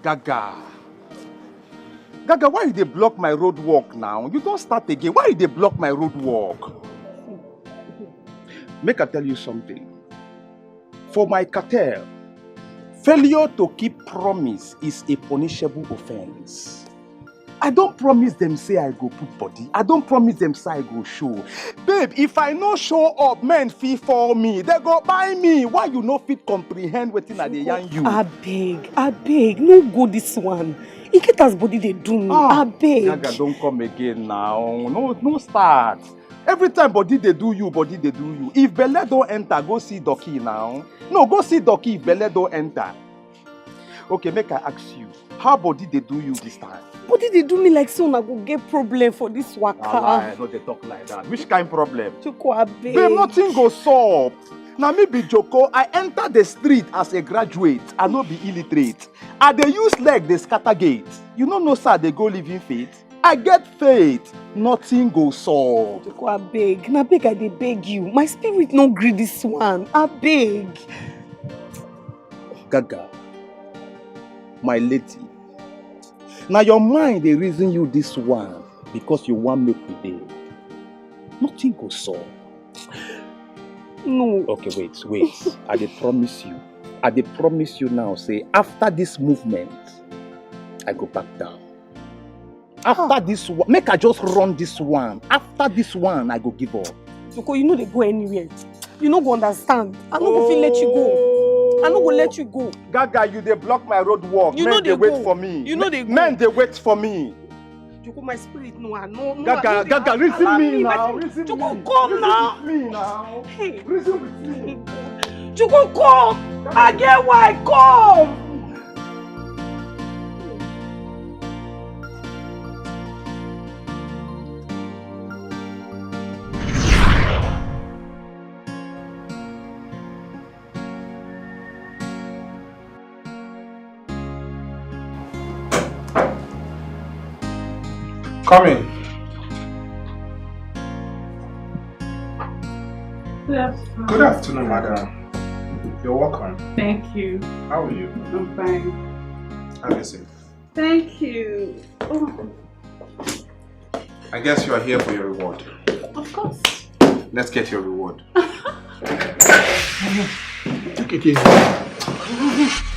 Speaker 8: Gaga. Gaga, why they block my road walk now? You don't start again. Why they block my road walk? Make I tell you something. For my cartel, failure to keep promise is a punishable offense. I don't promise them say I go put body. I don't promise them say I go show. Babe, if I no show up, men fee for me. They go buy me. Why you no fit comprehend wetin I dey yarn you?
Speaker 7: I beg, no go this one. You get as body they do me. I beg.
Speaker 8: Gaga, don't come again now. No start. Every time body they do you, body they do you. If belle don't enter, go see Doki now. No, go see Doki if belle don't enter. Okay, make I ask you. How body they do you this time?
Speaker 7: Body they do me like so I go get problem for this waka.
Speaker 8: No, they talk like that. Which kind problem?
Speaker 7: Joko, I beg.
Speaker 8: Babe, nothing go solve. Now me be Joko, I enter the street as a graduate. I no be illiterate. I dey use leg, they scatter gate. You know, sir, they go living faith. I get faith. Nothing go solve.
Speaker 7: Joko, I beg. I dey beg you. My spirit no gree this one. I beg.
Speaker 8: Gaga, my lady. Now your mind they reason you this one because you want make with them. Nothing go solve.
Speaker 7: No.
Speaker 8: Okay, wait. I dey promise you. I dey promise you now, say, after this movement, I go back down. After this one, make I just run this one. After this one, I go give up.
Speaker 7: Joko, you know they go anywhere. You no go understand. I no go feel let you go. I no go let you go.
Speaker 8: Gaga, you they block my road walk.
Speaker 7: You know they
Speaker 8: wait for me.
Speaker 7: You know they go.
Speaker 8: Men, they wait for me.
Speaker 7: Joko, my spirit, no.
Speaker 8: Gaga, reason me now. Reason
Speaker 7: Joko,
Speaker 8: me.
Speaker 7: come now.
Speaker 8: Reason with me now.
Speaker 7: Hey.
Speaker 8: Reason with me.
Speaker 7: Joko, come. I get why. Come.
Speaker 3: Come in. Good afternoon, madam. You're welcome.
Speaker 12: Thank you.
Speaker 3: How are you?
Speaker 12: I'm fine.
Speaker 3: Have a seat.
Speaker 12: Thank you. Oh.
Speaker 3: I guess you are here for your reward.
Speaker 12: Of course.
Speaker 3: Let's get your reward.
Speaker 9: Take it easy.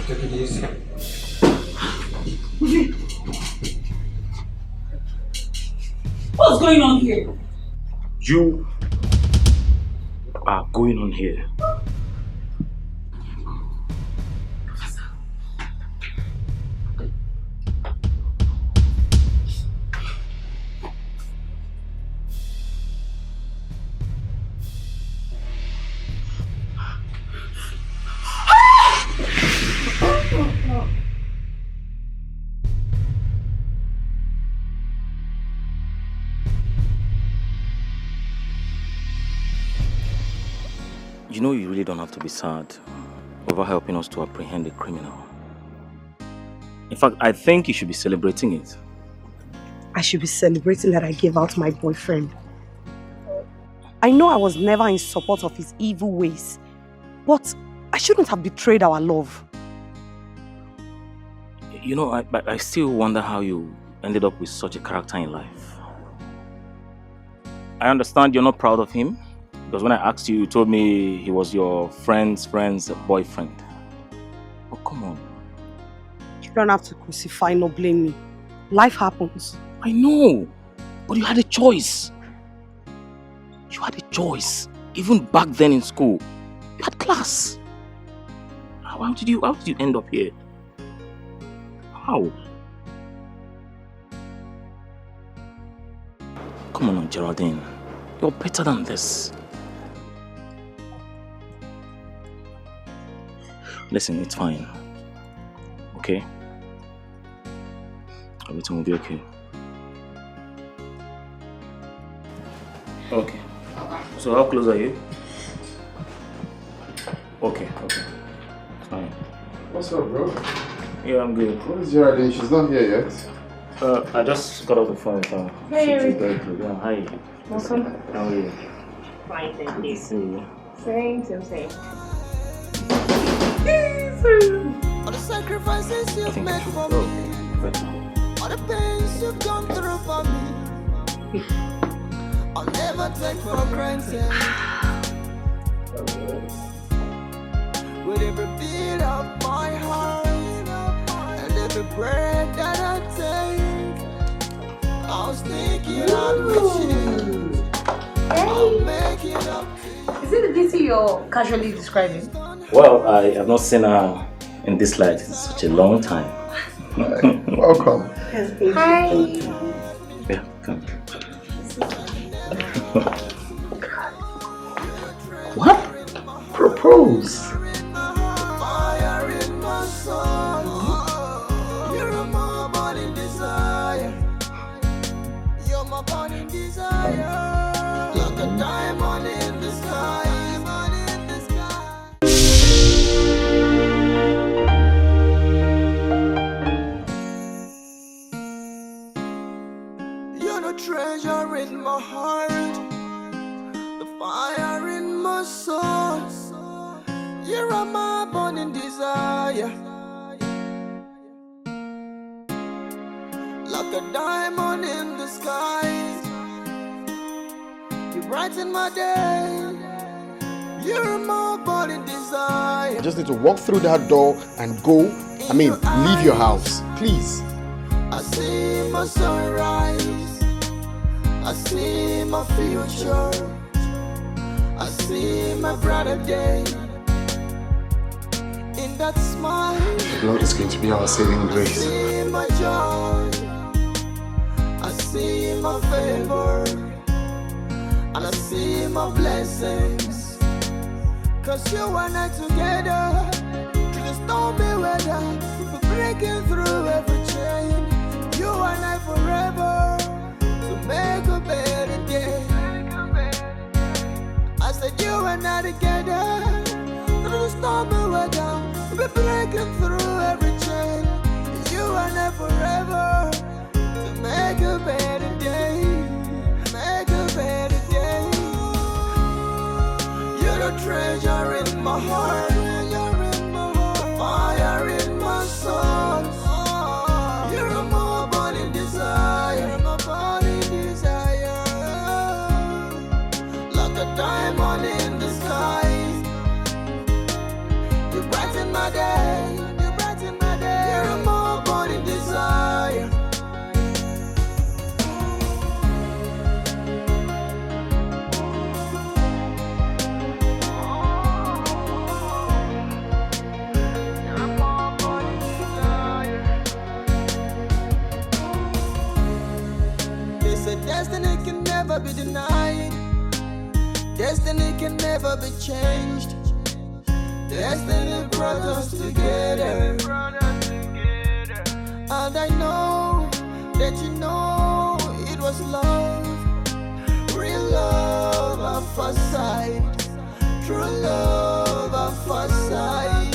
Speaker 9: Take it easy.
Speaker 12: What's going on here?
Speaker 11: You are going on here. You know you really don't have to be sad over helping us to apprehend a criminal. In fact, I think you should be celebrating it.
Speaker 7: I should be celebrating that I gave out my boyfriend. I know I was never in support of his evil ways, but I shouldn't have betrayed our love.
Speaker 11: You know, I still wonder how you ended up with such a character in life. I understand you're not proud of him, because when I asked you, you told me he was your friend's boyfriend. Oh, come on.
Speaker 7: You don't have to crucify nor blame me. Life happens.
Speaker 11: I know, but you had a choice. You had a choice. Even back then in school, you had class. How did you end up here? How? Come on, Geraldine. You're better than this. Listen, it's fine. Okay? Everything will be okay. Okay. So how close are you? Okay. Fine.
Speaker 3: What's up, bro?
Speaker 11: Yeah, I'm good.
Speaker 3: Where's Geraldine? She's not here yet.
Speaker 11: I just got off the phone with her.
Speaker 12: Hey.
Speaker 11: She's very good. Yeah, hi.
Speaker 12: Welcome.
Speaker 11: How are you?
Speaker 12: Fine, thank
Speaker 11: Good to see you.
Speaker 12: Same.
Speaker 7: Please.
Speaker 5: All the sacrifices you've made for
Speaker 11: go.
Speaker 5: me. All the pains you've gone through for me. I'll never take for granted. With every beat of my heart and every breath that I take, I'll sneak it out with you. I'll make it up to you.
Speaker 12: Is it the DC you're casually describing?
Speaker 11: Well, I have not seen her in this light in such a long time.
Speaker 1: Welcome.
Speaker 12: Hi.
Speaker 11: Yeah, come.
Speaker 1: What? Propose.
Speaker 5: Fire in my soul. You're my burning desire. You're my burning desire. Like a diamond in the sky. You're the treasure in my heart. The fire in my soul. You're my burning desire. Like a diamond in the sky. You brighten my day. You're my burning desire.
Speaker 1: You just need to walk through that door and go. Leave your house. Please.
Speaker 5: I see my sunrise. I see my future. I see my brighter day. In that smile,
Speaker 1: The Lord is going to be our saving
Speaker 5: I
Speaker 1: grace.
Speaker 5: see my joy. I see my favor. And I see my blessings. Cause you and I together, through the stormy weather, we're breaking through every chain. You and I forever, to make a better day. I said you and I together, through the stormy weather, we're breaking through every chain. You and I forever, to make a better day. Make a better day. You're the treasure in my heart. Fire in my soul. You're my burning desire. My burning desire. Like a diamond in the sky. You brighten my day. You brighten my day. You're my burning desire. They said destiny can never be denied. Destiny can never be changed. Destiny brought us together. And I know that you know it was love. Real love at first sight. True love at first sight.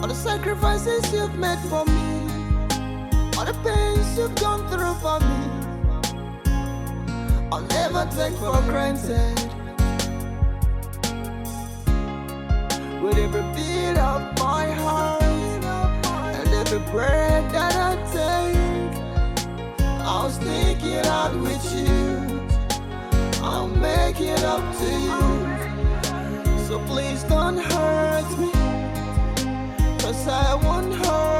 Speaker 5: All the sacrifices you've made for me. All the pains you've gone through for me. I'll never take for granted. With every beat of my heart and every breath that I take, I'll sneak it out with you. I'll make it up to you. So please don't hurt me, 'cause I won't hurt